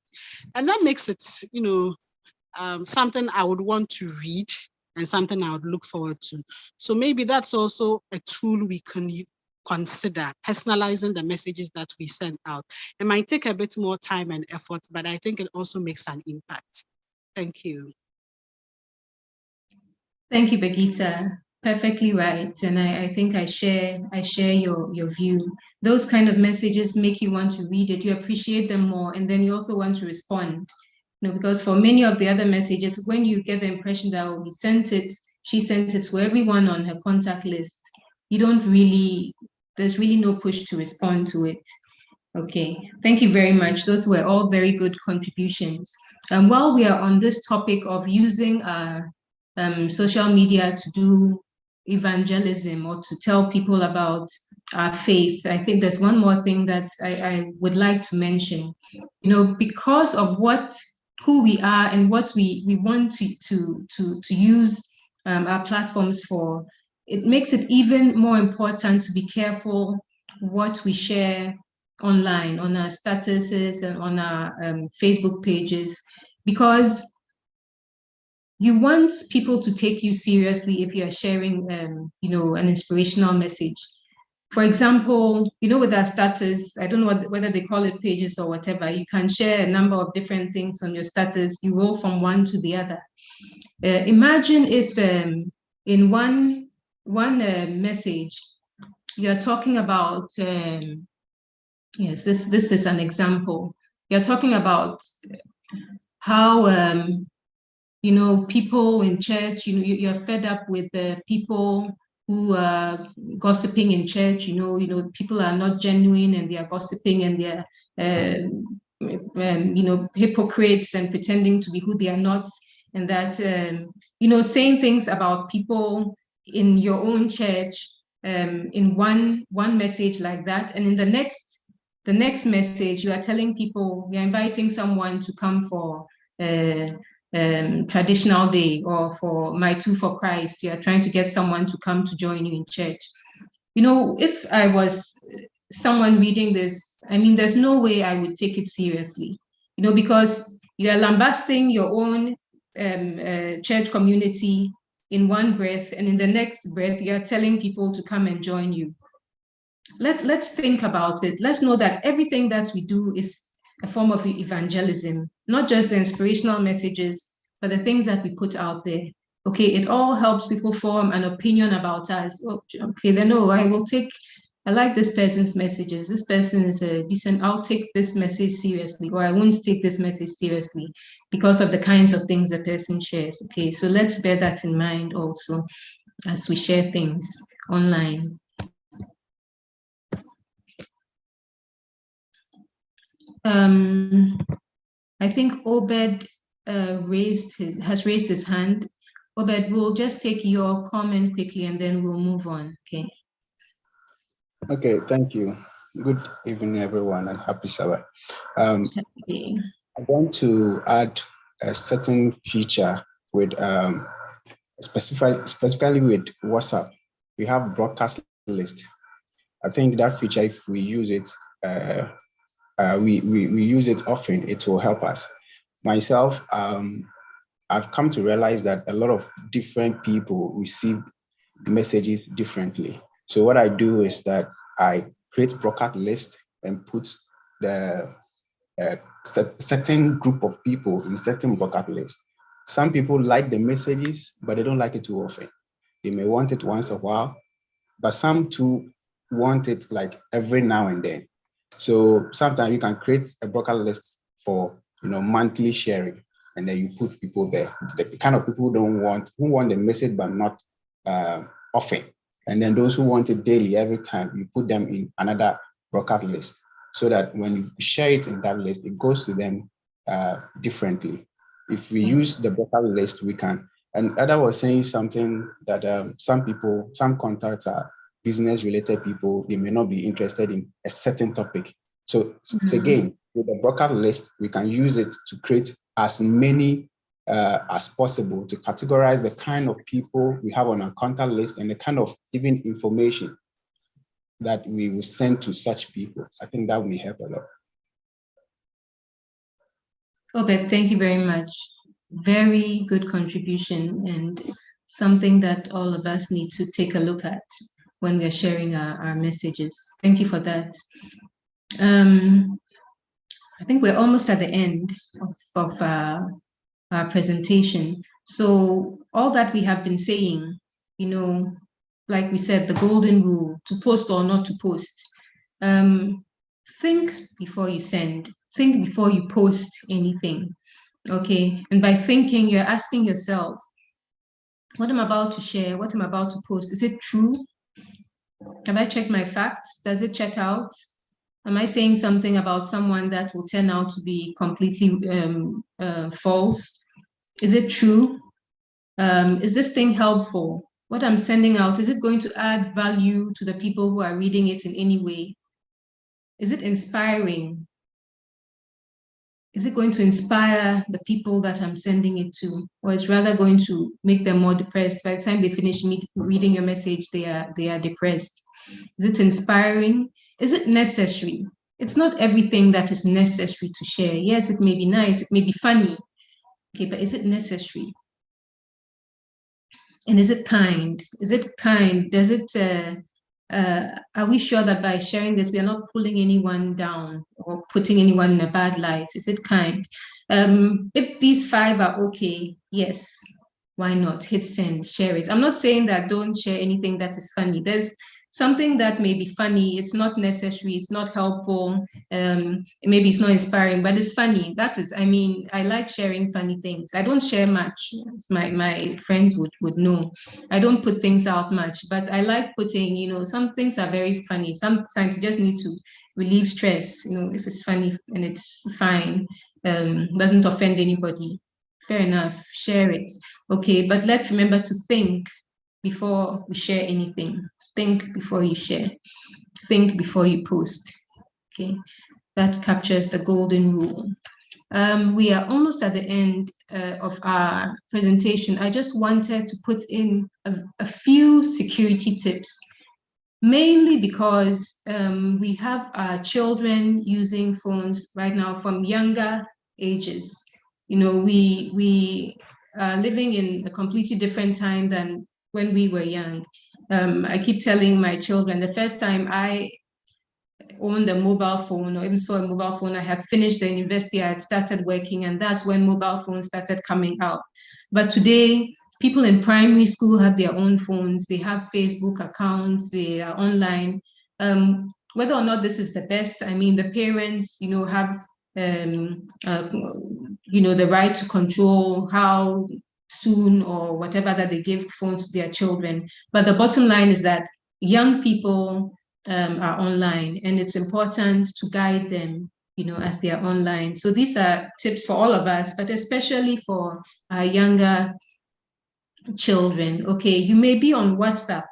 And that makes it, something I would want to read and something I would look forward to. So maybe that's also a tool we can consider, personalizing the messages that we send out. It might take a bit more time and effort, but I think it also makes an impact. Thank you. Thank you, Begita. Perfectly right. And I think I share your view. Those kind of messages make you want to read it, you appreciate them more, and then you also want to respond. Because for many of the other messages, when you get the impression that he sent it, she sent it to everyone on her contact list, there's really no push to respond to it. Okay, thank you very much. Those were all very good contributions. And while we are on this topic of using social media to do evangelism or to tell people about our faith, I think there's one more thing that I would like to mention. Because of who we are and what we want to use our platforms for, it makes it even more important to be careful what we share online, on our statuses and on our Facebook pages, because you want people to take you seriously if you are sharing, an inspirational message. For example, with our status, I don't know whether they call it pages or whatever, you can share a number of different things on your status. You roll from one to the other. Imagine if in one message, you're talking about, yes, this is an example. You're talking about how, people in church, you're fed up with people who are gossiping in church, people are not genuine and they are gossiping and they're, hypocrites and pretending to be who they are not. And that, saying things about people in your own church in one message like that. And in the next message, you are telling people, you're inviting someone to come for traditional day or for my two for Christ. You are trying to get someone to come to join you in church. If I was someone reading this, I mean, there's no way I would take it seriously, because you are lambasting your own church community in one breath, and in the next breath, you're telling people to come and join you. Let's think about it. Let's know that everything that we do is a form of evangelism, not just the inspirational messages, but the things that we put out there. Okay, it all helps people form an opinion about us. Oh, okay, then I like this person's messages. This person is a decent, I'll take this message seriously, or I won't take this message seriously because of the kinds of things a person shares. Okay, so let's bear that in mind also as we share things online. I think Obed has raised his hand. Obed, we'll just take your comment quickly and then we'll move on. Okay. Okay, thank you. Good evening, everyone, and happy Sabbath. Okay. I want to add a certain feature with specifically with WhatsApp. We have broadcast list. I think that feature, if we use it, we use it often, it will help us. Myself, I've come to realize that a lot of different people receive messages differently. So what I do is that I create broadcast list and put the certain group of people in certain broadcast list. Some people like the messages, but they don't like it too often. They may want it once a while, but some too want it like every now and then. So sometimes you can create a broadcast list for monthly sharing, and then you put people there. The kind of people who want the message but not often. And then those who want it daily, every time, you put them in another broadcast list, so that when you share it in that list, it goes to them differently. If we use the broadcast list, we can. And Ada was saying something that some contacts are business-related people, they may not be interested in a certain topic. So again, with the broadcast list, we can use it to create as many as possible to categorize the kind of people we have on our contact list and the kind of even information that we will send to such people. I think that will help a lot. Okay, thank you very much. Very good contribution and something that all of us need to take a look at when we're sharing our messages. Thank you for that. I think we're almost at the end of our presentation. So all that we have been saying, like we said, the golden rule, to post or not to post. Think before you send. Think before you post anything. Okay, and by thinking, you're asking yourself, what I'm about to share, what I'm about to post, is it true? Have I checked my facts? Does it check out? Am I saying something about someone that will turn out to be completely false? Is it true? Is this thing helpful? What I'm sending out, is it going to add value to the people who are reading it in any way? Is it inspiring? Is it going to inspire the people that I'm sending it to? Or is rather going to make them more depressed? By the time they finish reading your message, they are depressed. Is it inspiring? Is it necessary? It's not everything that is necessary to share. Yes, it may be nice, it may be funny. Okay, but is it necessary? And is it kind? Is it kind? Does it, are we sure that by sharing this, we are not pulling anyone down or putting anyone in a bad light? Is it kind? If these 5 are okay, yes, why not? Hit send, share it. I'm not saying that don't share anything that is funny. There's something that may be funny, it's not necessary, it's not helpful, maybe it's not inspiring, but it's funny. That is, I mean, I like sharing funny things. I don't share much. My friends would know. I don't put things out much, but I like putting, some things are very funny. Sometimes you just need to relieve stress, if it's funny and it's fine, doesn't offend anybody. Fair enough, share it. Okay, but let's remember to think before we share anything. Think before you share. Think before you post. Okay, that captures the golden rule. We are almost at the end of our presentation. I just wanted to put in a few security tips mainly because we have our children using phones right now from younger ages. You know, we are living in a completely different time than when we were young. I keep telling my children, the first time I owned a mobile phone or even saw a mobile phone, I had finished the university, I had started working, and that's when mobile phones started coming out. But today, people in primary school have their own phones, they have Facebook accounts, they are online. Whether or not this is the best, I mean, the parents, you know, have you know, the right to control how soon or whatever that they give phones to their children. But the bottom line is that young people are online, and it's important to guide them, you know, as they are online. So these are tips for all of us, but especially for our younger children. Okay, you may be on WhatsApp,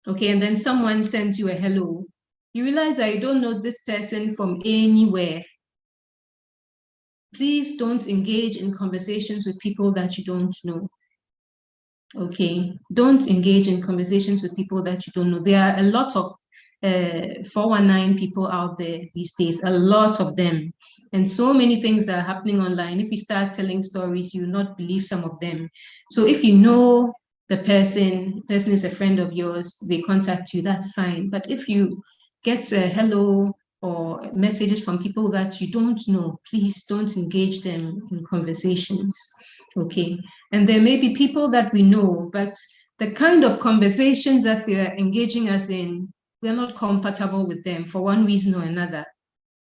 okay, and then someone sends you a hello. You realize that you don't know this person from anywhere. Please don't engage in conversations with people that you don't know. Okay, don't engage in conversations with people that you don't know. There are a lot of 419 people out there these days, a lot of them, and so many things are happening online. If you start telling stories, you will not believe some of them. So if you know the person is a friend of yours, they contact you, that's fine. But if you get a hello or messages from people that you don't know, please don't engage them in conversations. Okay, and there may be people that we know, but the kind of conversations that they are engaging us in, we're not comfortable with them for one reason or another.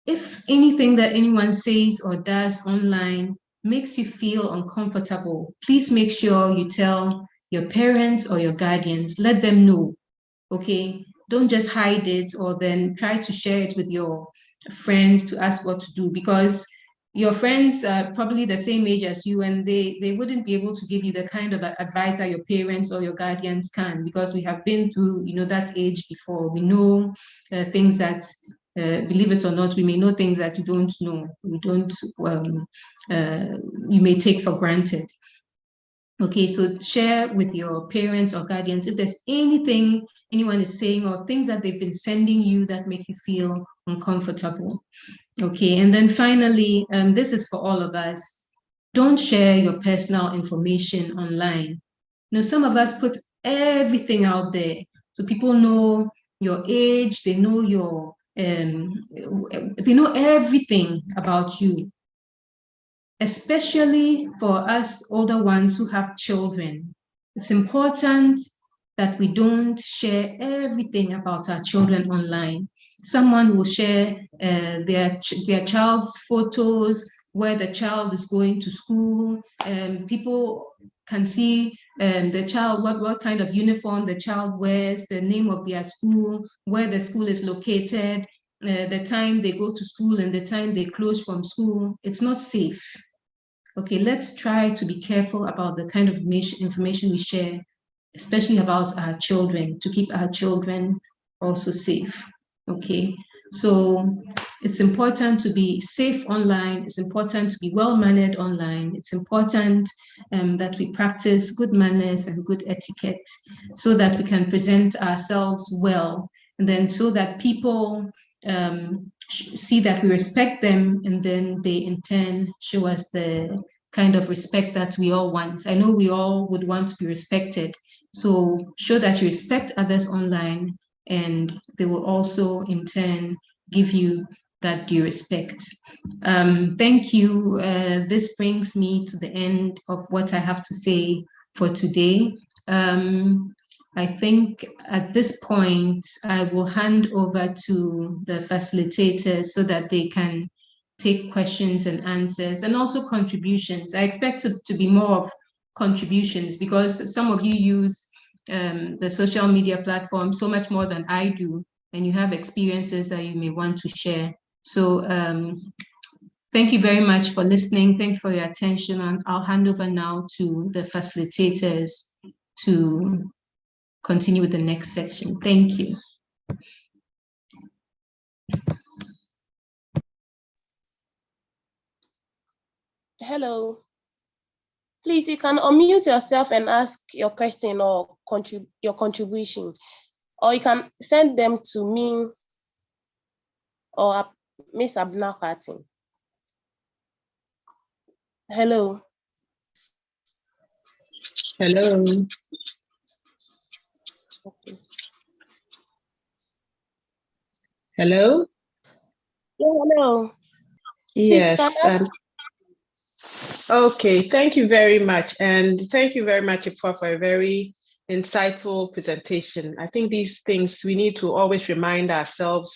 If anything that anyone says or does online makes you feel uncomfortable, please make sure you tell your parents or your guardians, let them know, okay? Don't just hide it or then try to share it with your friends to ask what to do, because your friends are probably the same age as you, and they wouldn't be able to give you the kind of advice that your parents or your guardians can, because we have been through, you know, that age before. We know things that, believe it or not, we may know things that you don't know. We don't, you may take for granted. Okay, so share with your parents or guardians if there's anything anyone is saying or things that they've been sending you that make you feel uncomfortable. Okay, and then finally, this is for all of us. Don't share your personal information online. You know, some of us put everything out there. So people know your age, they know your, they know everything about you. Especially for us older ones who have children. It's important that we don't share everything about our children online. Someone will share their child's photos, where the child is going to school. People can see the child, what kind of uniform the child wears, the name of their school, where the school is located, the time they go to school and the time they close from school. It's not safe. Okay, let's try to be careful about the kind of information we share, especially about our children, to keep our children also safe. Okay, so it's important to be safe online. It's important to be well-mannered online. It's important that we practice good manners and good etiquette so that we can present ourselves well, and then so that people see that we respect them, and then they in turn show us the kind of respect that we all want. I know we all would want to be respected. So show that you respect others online, and they will also in turn give you that due respect. Thank you. This brings me to the end of what I have to say for today. I think at this point, I will hand over to the facilitators so that they can take questions and answers, and also contributions. I expect it to be more of contributions, because some of you use the social media platform so much more than I do, and you have experiences that you may want to share. So thank you very much for listening. Thank you for your attention, and I'll hand over now to the facilitators to continue with the next section. Thank you. Hello. Please, you can unmute yourself and ask your question or your contribution. or you can send them to me or Miss Abna Katin. Hello. Hello. Okay. Hello. Yeah, hello. Yes. Please, can Okay. Thank you very much, and thank you very much, Ifa, for a very insightful presentation. I think these things we need to always remind ourselves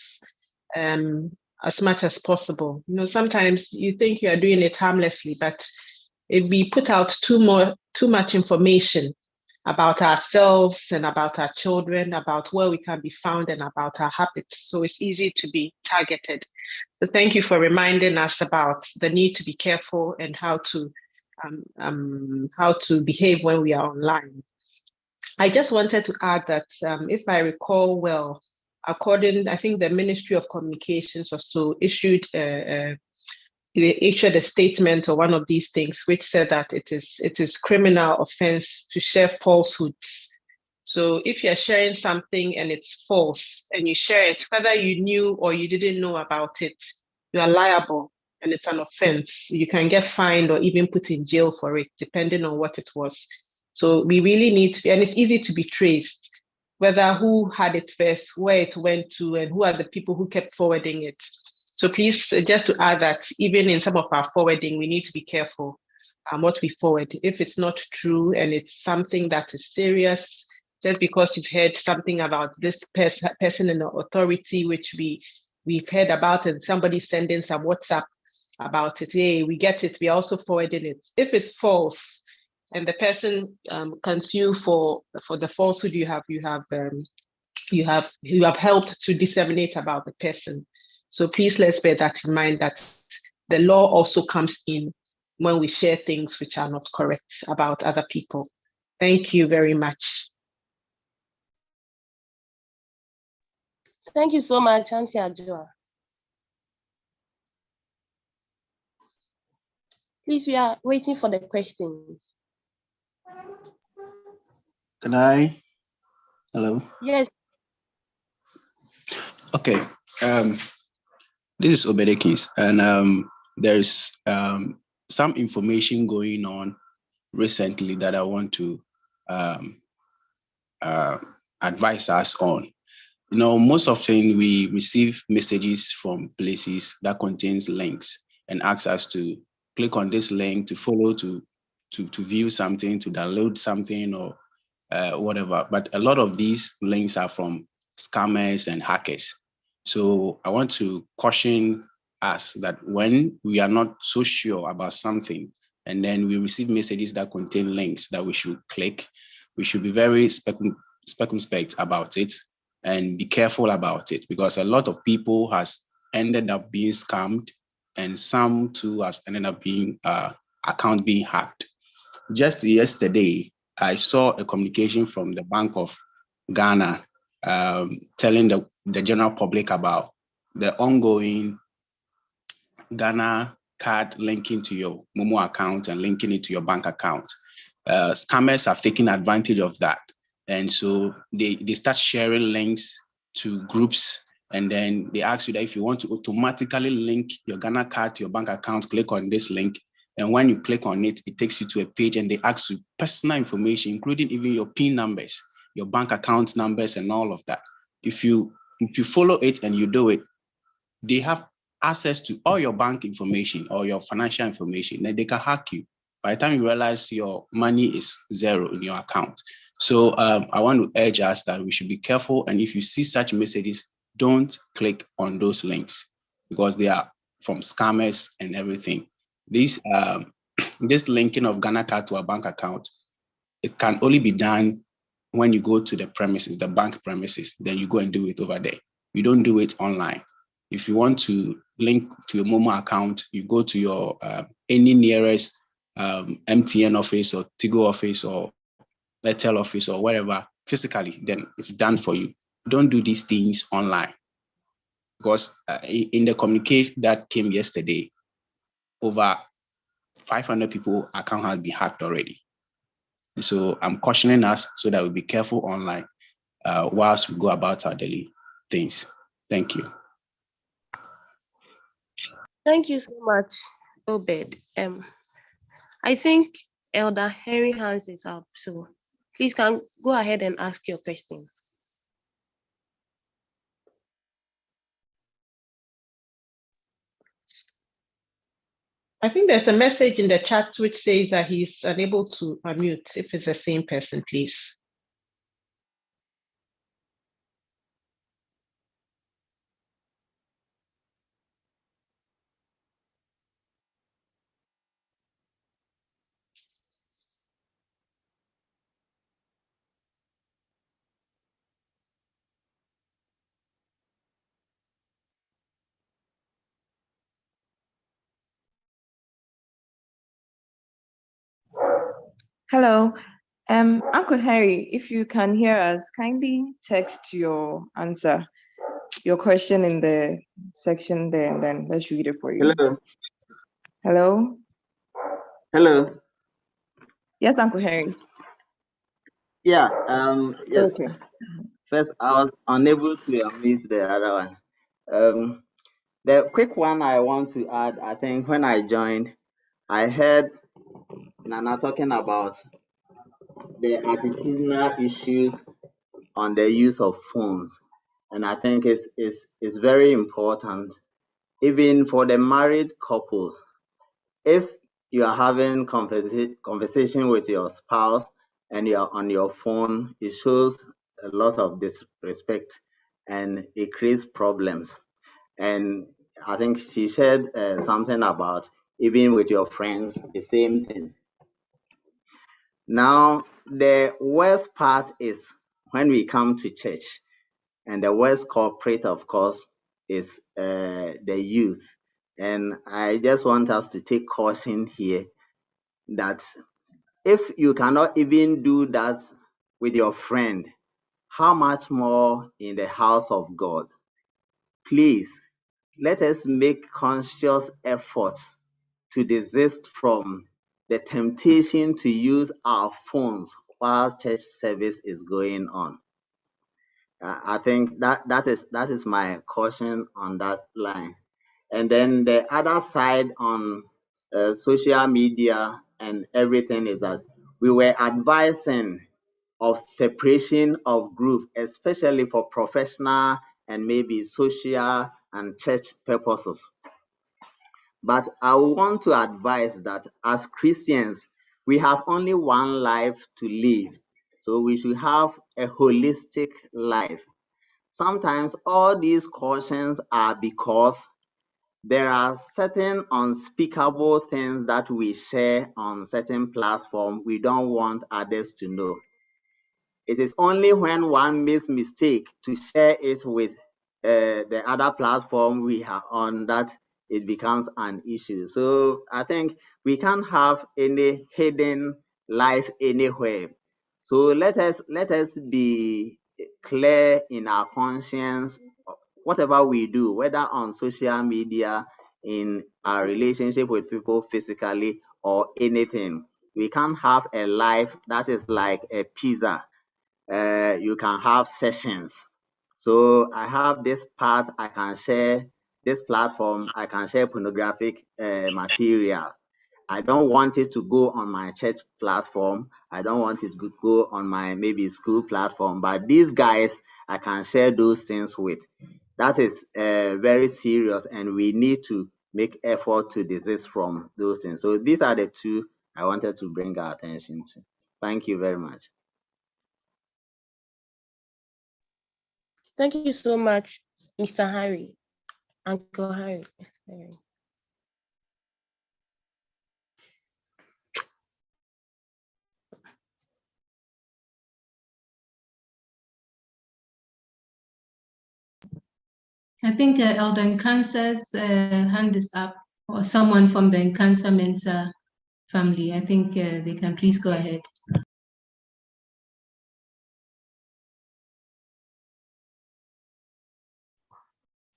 as much as possible. You know, sometimes you think you are doing it harmlessly, but if we put out too much information about ourselves and about our children, about where we can be found and about our habits, so it's easy to be targeted. So thank you for reminding us about the need to be careful and how to behave when we are online. I just wanted to add that if I recall well, I think the Ministry of Communications also issued they issued a statement or one of these things which said that it is criminal offense to share falsehoods. So if you're sharing something and it's false and you share it, whether you knew or you didn't know about it, you are liable and it's an offense. You can get fined or even put in jail for it, depending on what it was. So we really need to, and it's easy to be traced, whether who had it first, where it went to, and who are the people who kept forwarding it. So please, just to add that even in some of our forwarding, we need to be careful what we forward. If it's not true and it's something that is serious, just because you've heard something about this person in authority, which we've heard about, and somebody sending some WhatsApp about it, hey, we get it, we also forwarding it. If it's false, and the person can sue for the falsehood you have helped to disseminate about the person. So please let's bear that in mind, that the law also comes in when we share things which are not correct about other people. Thank you very much. Thank you so much, Auntie Ajua. Please, we are waiting for the questions. Can I? Hello. Yes. Okay. This is Obedekins, and there's some information going on recently that I want to advise us on. You know, most often we receive messages from places that contains links and asks us to click on this link to follow, to view something, to download something, or whatever. But a lot of these links are from scammers and hackers. So I want to caution us that when we are not so sure about something, and then we receive messages that contain links that we should click, we should be very circumspect about it and be careful about it, because a lot of people has ended up being scammed, and some too has ended up being account being hacked. Just yesterday, I saw a communication from the Bank of Ghana telling the general public about the ongoing Ghana card linking to your Momo account and linking it to your bank account. Scammers have taken advantage of that. And so they start sharing links to groups, and then they ask you that if you want to automatically link your Ghana card to your bank account, click on this link. And when you click on it, it takes you to a page and they ask you personal information, including even your PIN numbers, your bank account numbers, and all of that. If you follow it and you do it, they have access to all your bank information or your financial information, and they can hack you. By the time you realize your money is zero in your account. So I want to urge us that we should be careful. And if you see such messages, don't click on those links, because they are from scammers and everything. This linking of Ghana card to a bank account, it can only be done when you go to the premises, the bank premises, then you go and do it over there. You don't do it online. If you want to link to your Momo account, you go to your any nearest MTN office or Tigo office or Airtel office or wherever physically, then it's done for you. Don't do these things online, because in the communication that came yesterday, over 500 people account has been hacked already. So I'm cautioning us so that we be careful online. whilst we go about our daily things. Thank you. Thank you so much, Obed. I think Elder Henry Hans is up, so please can go ahead and ask your question. I think there's a message in the chat which says that he's unable to unmute. If it's the same person, please. Hello. Uncle Harry, if you can hear us, kindly text your answer, your question in the section there, and then let's read it for you. Hello. Hello? Hello. Yes, Uncle Harry. Yeah, yes. Okay. First, I was unable to unmute the other one. The quick one I want to add, I think when I joined, I heard Nana talking about the attitudinal issues on the use of phones. And I think it's very important, even for the married couples. If you are having conversation with your spouse and you're on your phone, it shows a lot of disrespect and it creates problems. And I think she said something about even with your friends, the same thing. Now, the worst part is when we come to church, and the worst culprit, of course, is the youth. And I just want us to take caution here that if you cannot even do that with your friend, how much more in the house of God? Please, let us make conscious efforts to desist from the temptation to use our phones while church service is going on. I think that is my caution on that line. And then the other side on social media and everything is that we were advising of separation of group, especially for professional and maybe social and church purposes. But I want to advise that as Christians, we have only one life to live. So we should have a holistic life. Sometimes all these cautions are because there are certain unspeakable things that we share on certain platforms we don't want others to know. It is only when one makes mistake to share it with the other platform we are on that it becomes an issue. So I think we can't have any hidden life anywhere. So let us be clear in our conscience. Whatever we do, whether on social media, in our relationship with people physically, or anything, we can't have a life that is like a pizza. You can have sessions. So I have this part, I can share this platform, I can share pornographic material. I don't want it to go on my church platform. I don't want it to go on my maybe school platform. But these guys, I can share those things with. That is very serious, and we need to make effort to desist from those things. So these are the two I wanted to bring our attention to. Thank you very much. Thank you so much, Mr. Harry, Uncle Harry. I think Elder Nkansa's hand is up, or someone from the Nkansa Mensa family. I think they can please go ahead.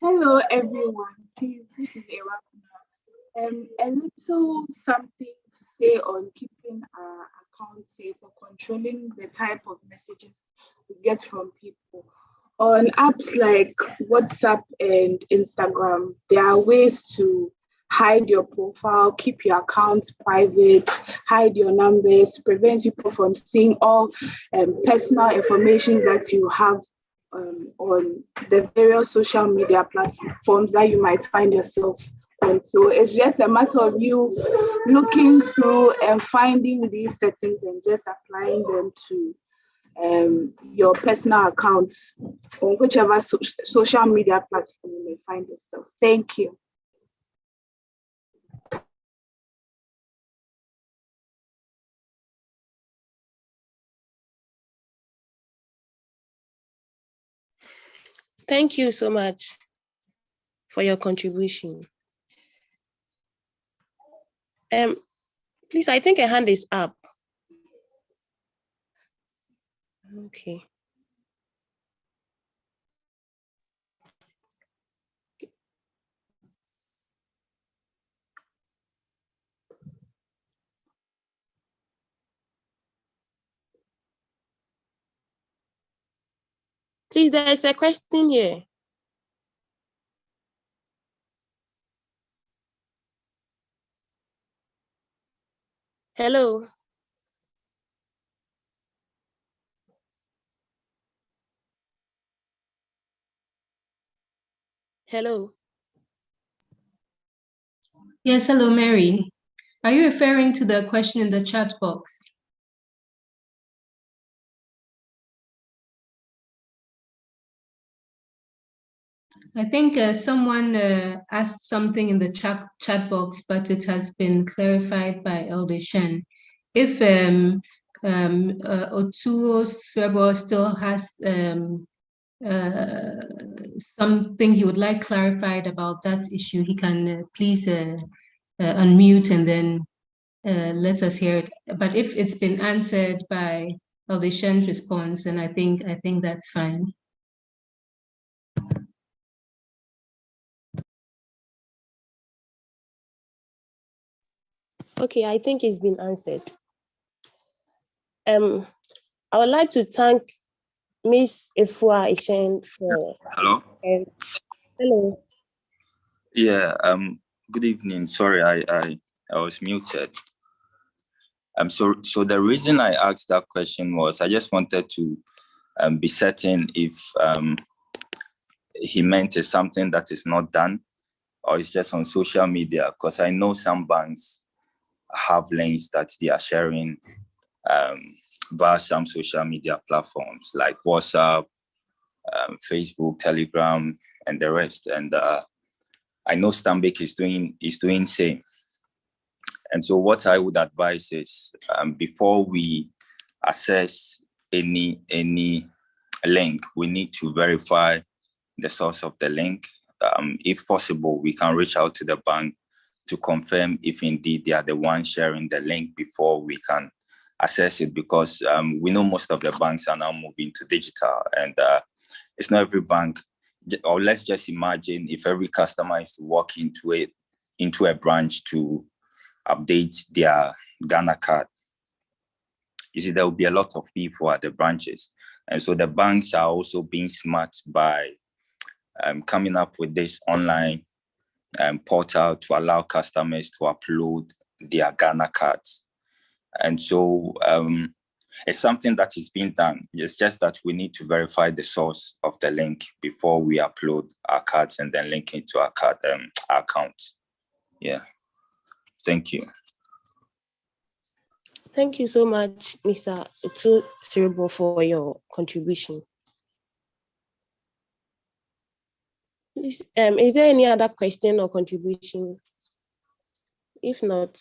Hello, everyone. Please, this is Ewa. A little something to say on keeping our account safe or controlling the type of messages we get from people. On apps like WhatsApp and Instagram, there are ways to hide your profile, keep your accounts private, hide your numbers, prevent people from seeing all personal information that you have on the various social media platforms that you might find yourself on. So it's just a matter of you looking through and finding these settings and just applying them to your personal accounts on whichever social media platform you may find yourself. Thank you. Thank you so much for your contribution. Please, I think a hand is up. Okay. Please, there is a question here. Hello. Hello. Yes, hello, Mary. Are you referring to the question in the chat box? I think someone asked something in the chat box, but it has been clarified by Elder Shen. If Otuo Swebo still has something he would like clarified about that issue, he can please unmute and then let us hear it. But if it's been answered by Elder Shen's response, then I think that's fine. Okay, I think it's been answered. I would like to thank Miss Efua Ishen for. Hello. Hello. Yeah. Good evening. Sorry, I was muted. So the reason I asked that question was I just wanted to be certain if he meant it's something that is not done or it's just on social media, because I know some banks have links that they are sharing via some social media platforms like WhatsApp, Facebook, Telegram, and the rest. And I know Stanbic is doing same. And so what I would advise is before we access any link, we need to verify the source of the link. If possible, we can reach out to the bank to confirm if indeed they are the ones sharing the link before we can access it, because we know most of the banks are now moving to digital, and it's not every bank. Or let's just imagine if every customer is to walk into a branch to update their Ghana card. You see, there will be a lot of people at the branches. And so the banks are also being smart by coming up with this online portal to allow customers to upload their Ghana cards. And so it's something that is being done. It's just that we need to verify the source of the link before we upload our cards and then link it to our card account. Yeah. Thank you. Thank you so much, Mr. Utu Siribo, for your contribution. Is there any other question or contribution? If not,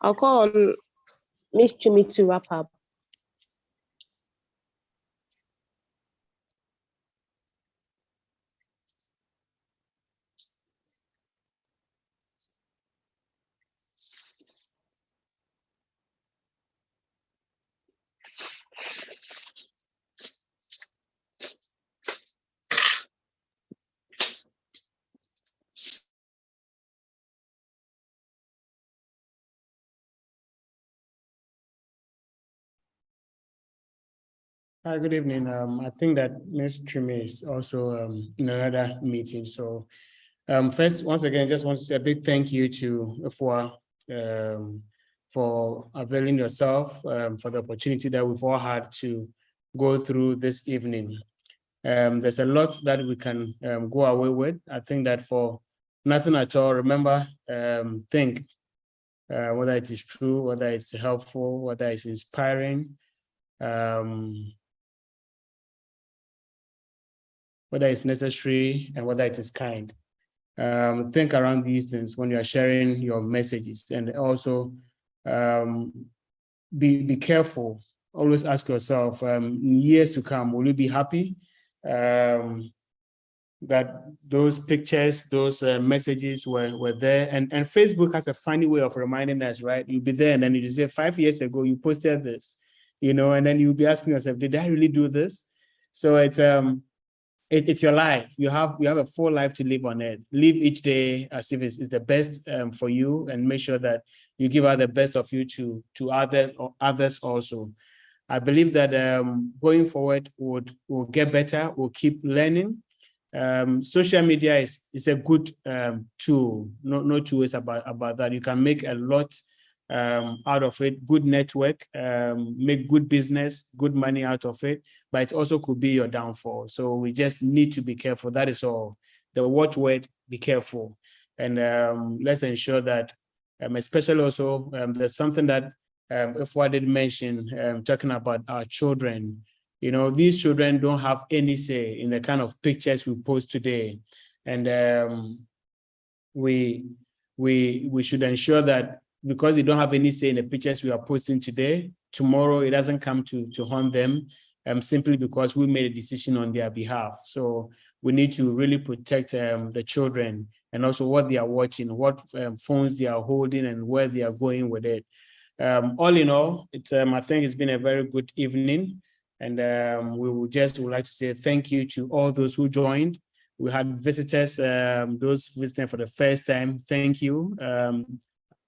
I'll call on Ms. Chumi to wrap up. Hi, good evening. I think that Ms. Trime is also in another meeting. So first, once again, just want to say a big thank you to Afua for availing yourself for the opportunity that we've all had to go through this evening. There's a lot that we can go away with. I think that for nothing at all, remember, think whether it is true, whether it's helpful, whether it's inspiring, whether it's necessary, and whether it is kind. Think around these things when you are sharing your messages, and also be careful. Always ask yourself, in years to come, will you be happy that those pictures, those messages were there? And Facebook has a funny way of reminding us, right? You'll be there and then you say, 5 years ago, you posted this, and then you'll be asking yourself, did I really do this? So it's your life. You have a full life to live on it. Live each day as if it's the best for you, and make sure that you give out the best of you to others also. I believe that going forward will get better. We'll keep learning. Social media is a good tool. No two ways about that. You can make a lot out of it. Good network, make good business, good money out of it. But it also could be your downfall. So we just need to be careful. That is all. The watchword: be careful. And let's ensure that, especially also, there's something that if I did mention, talking about our children. These children don't have any say in the kind of pictures we post today. And we should ensure that, because they don't have any say in the pictures we are posting today, tomorrow it doesn't come to haunt them, simply because we made a decision on their behalf. So we need to really protect the children, and also what they are watching, what phones they are holding, and where they are going with it. All in all, I think it's been a very good evening, and we would like to say thank you to all those who joined. We had visitors, those visiting for the first time, thank you.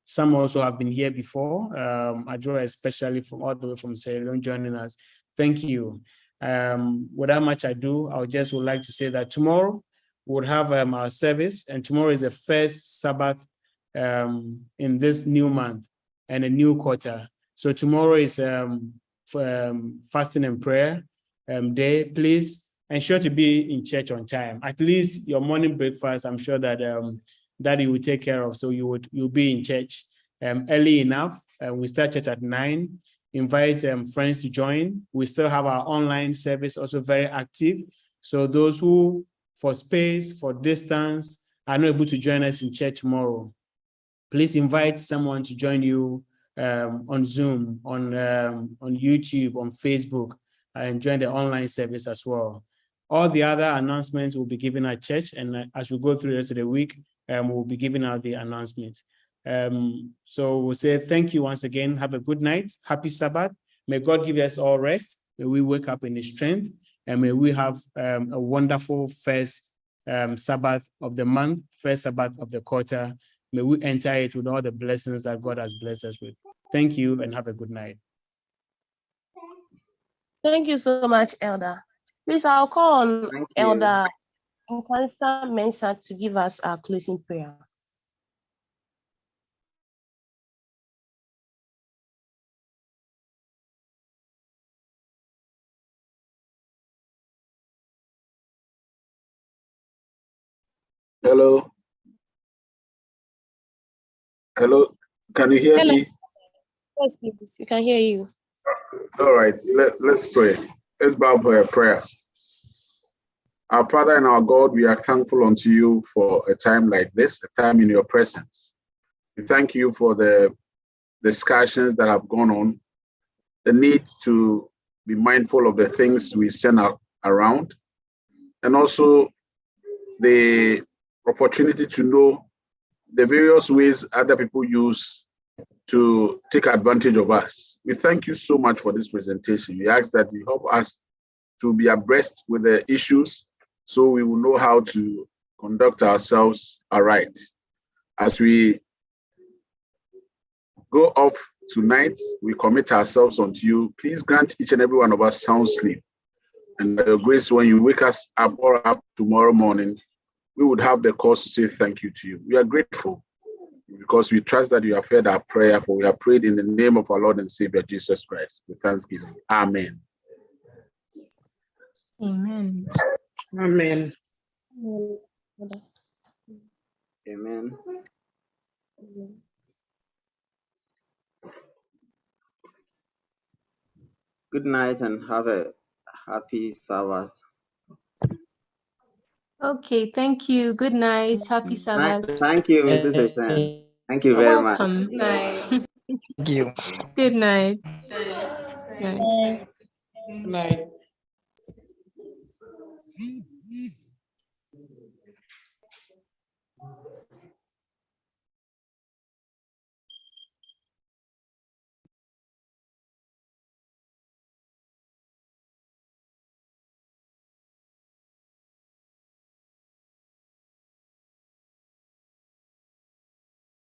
Some also have been here before. Adjoa, especially from all the way from Sierra Leone, joining us. Thank you. Without much ado, I would like to say that tomorrow we'll have our service, and tomorrow is the first Sabbath in this new month and a new quarter. So tomorrow is fasting and prayer day. Please ensure to be in church on time. At least your morning breakfast, I'm sure that that you will take care of. So you'll be in church early enough. We start church at 9. Invite friends to join. We still have our online service also very active. So those who, for space, for distance, are not able to join us in church tomorrow, please invite someone to join you on Zoom, on YouTube, on Facebook, and join the online service as well. All the other announcements will be given at church, and as we go through the rest of the week, we'll be giving out the announcements. So we'll say thank you once again. Have a good night. Happy Sabbath. May God give us all rest. May we wake up in His strength, and may we have a wonderful first Sabbath of the month, first Sabbath of the quarter. May we enter it with all the blessings that God has blessed us with. Thank you, and have a good night. Thank you so much, Elder. Please, I'll call on Elder Nkansa Mensah to give us our closing prayer. Hello. Hello. Can you hear me? Yes, please. We can hear you. All right. Let's pray. Let's bow for a prayer. Our Father and our God, we are thankful unto you for a time like this, a time in your presence. We thank you for the discussions that have gone on, the need to be mindful of the things we send out around, and also the opportunity to know the various ways other people use to take advantage of us. We thank you so much for this presentation. We ask that you help us to be abreast with the issues, so we will know how to conduct ourselves aright. As we go off tonight, we commit ourselves unto you. Please grant each and every one of us sound sleep. And by your grace, when you wake us up or up tomorrow morning, we would have the cause to say thank you to you. We are grateful because we trust that you have heard our prayer, for we have prayed in the name of our Lord and Savior, Jesus Christ, with thanksgiving. Amen. Amen. Amen. Amen. Good night and have a happy Sabbath. Okay, thank you. Good night. Happy Sabbath. Thank you, Mrs. Hassan. Thank you You're very much. welcome. Good night. Thank you. Good night. Night. Good night.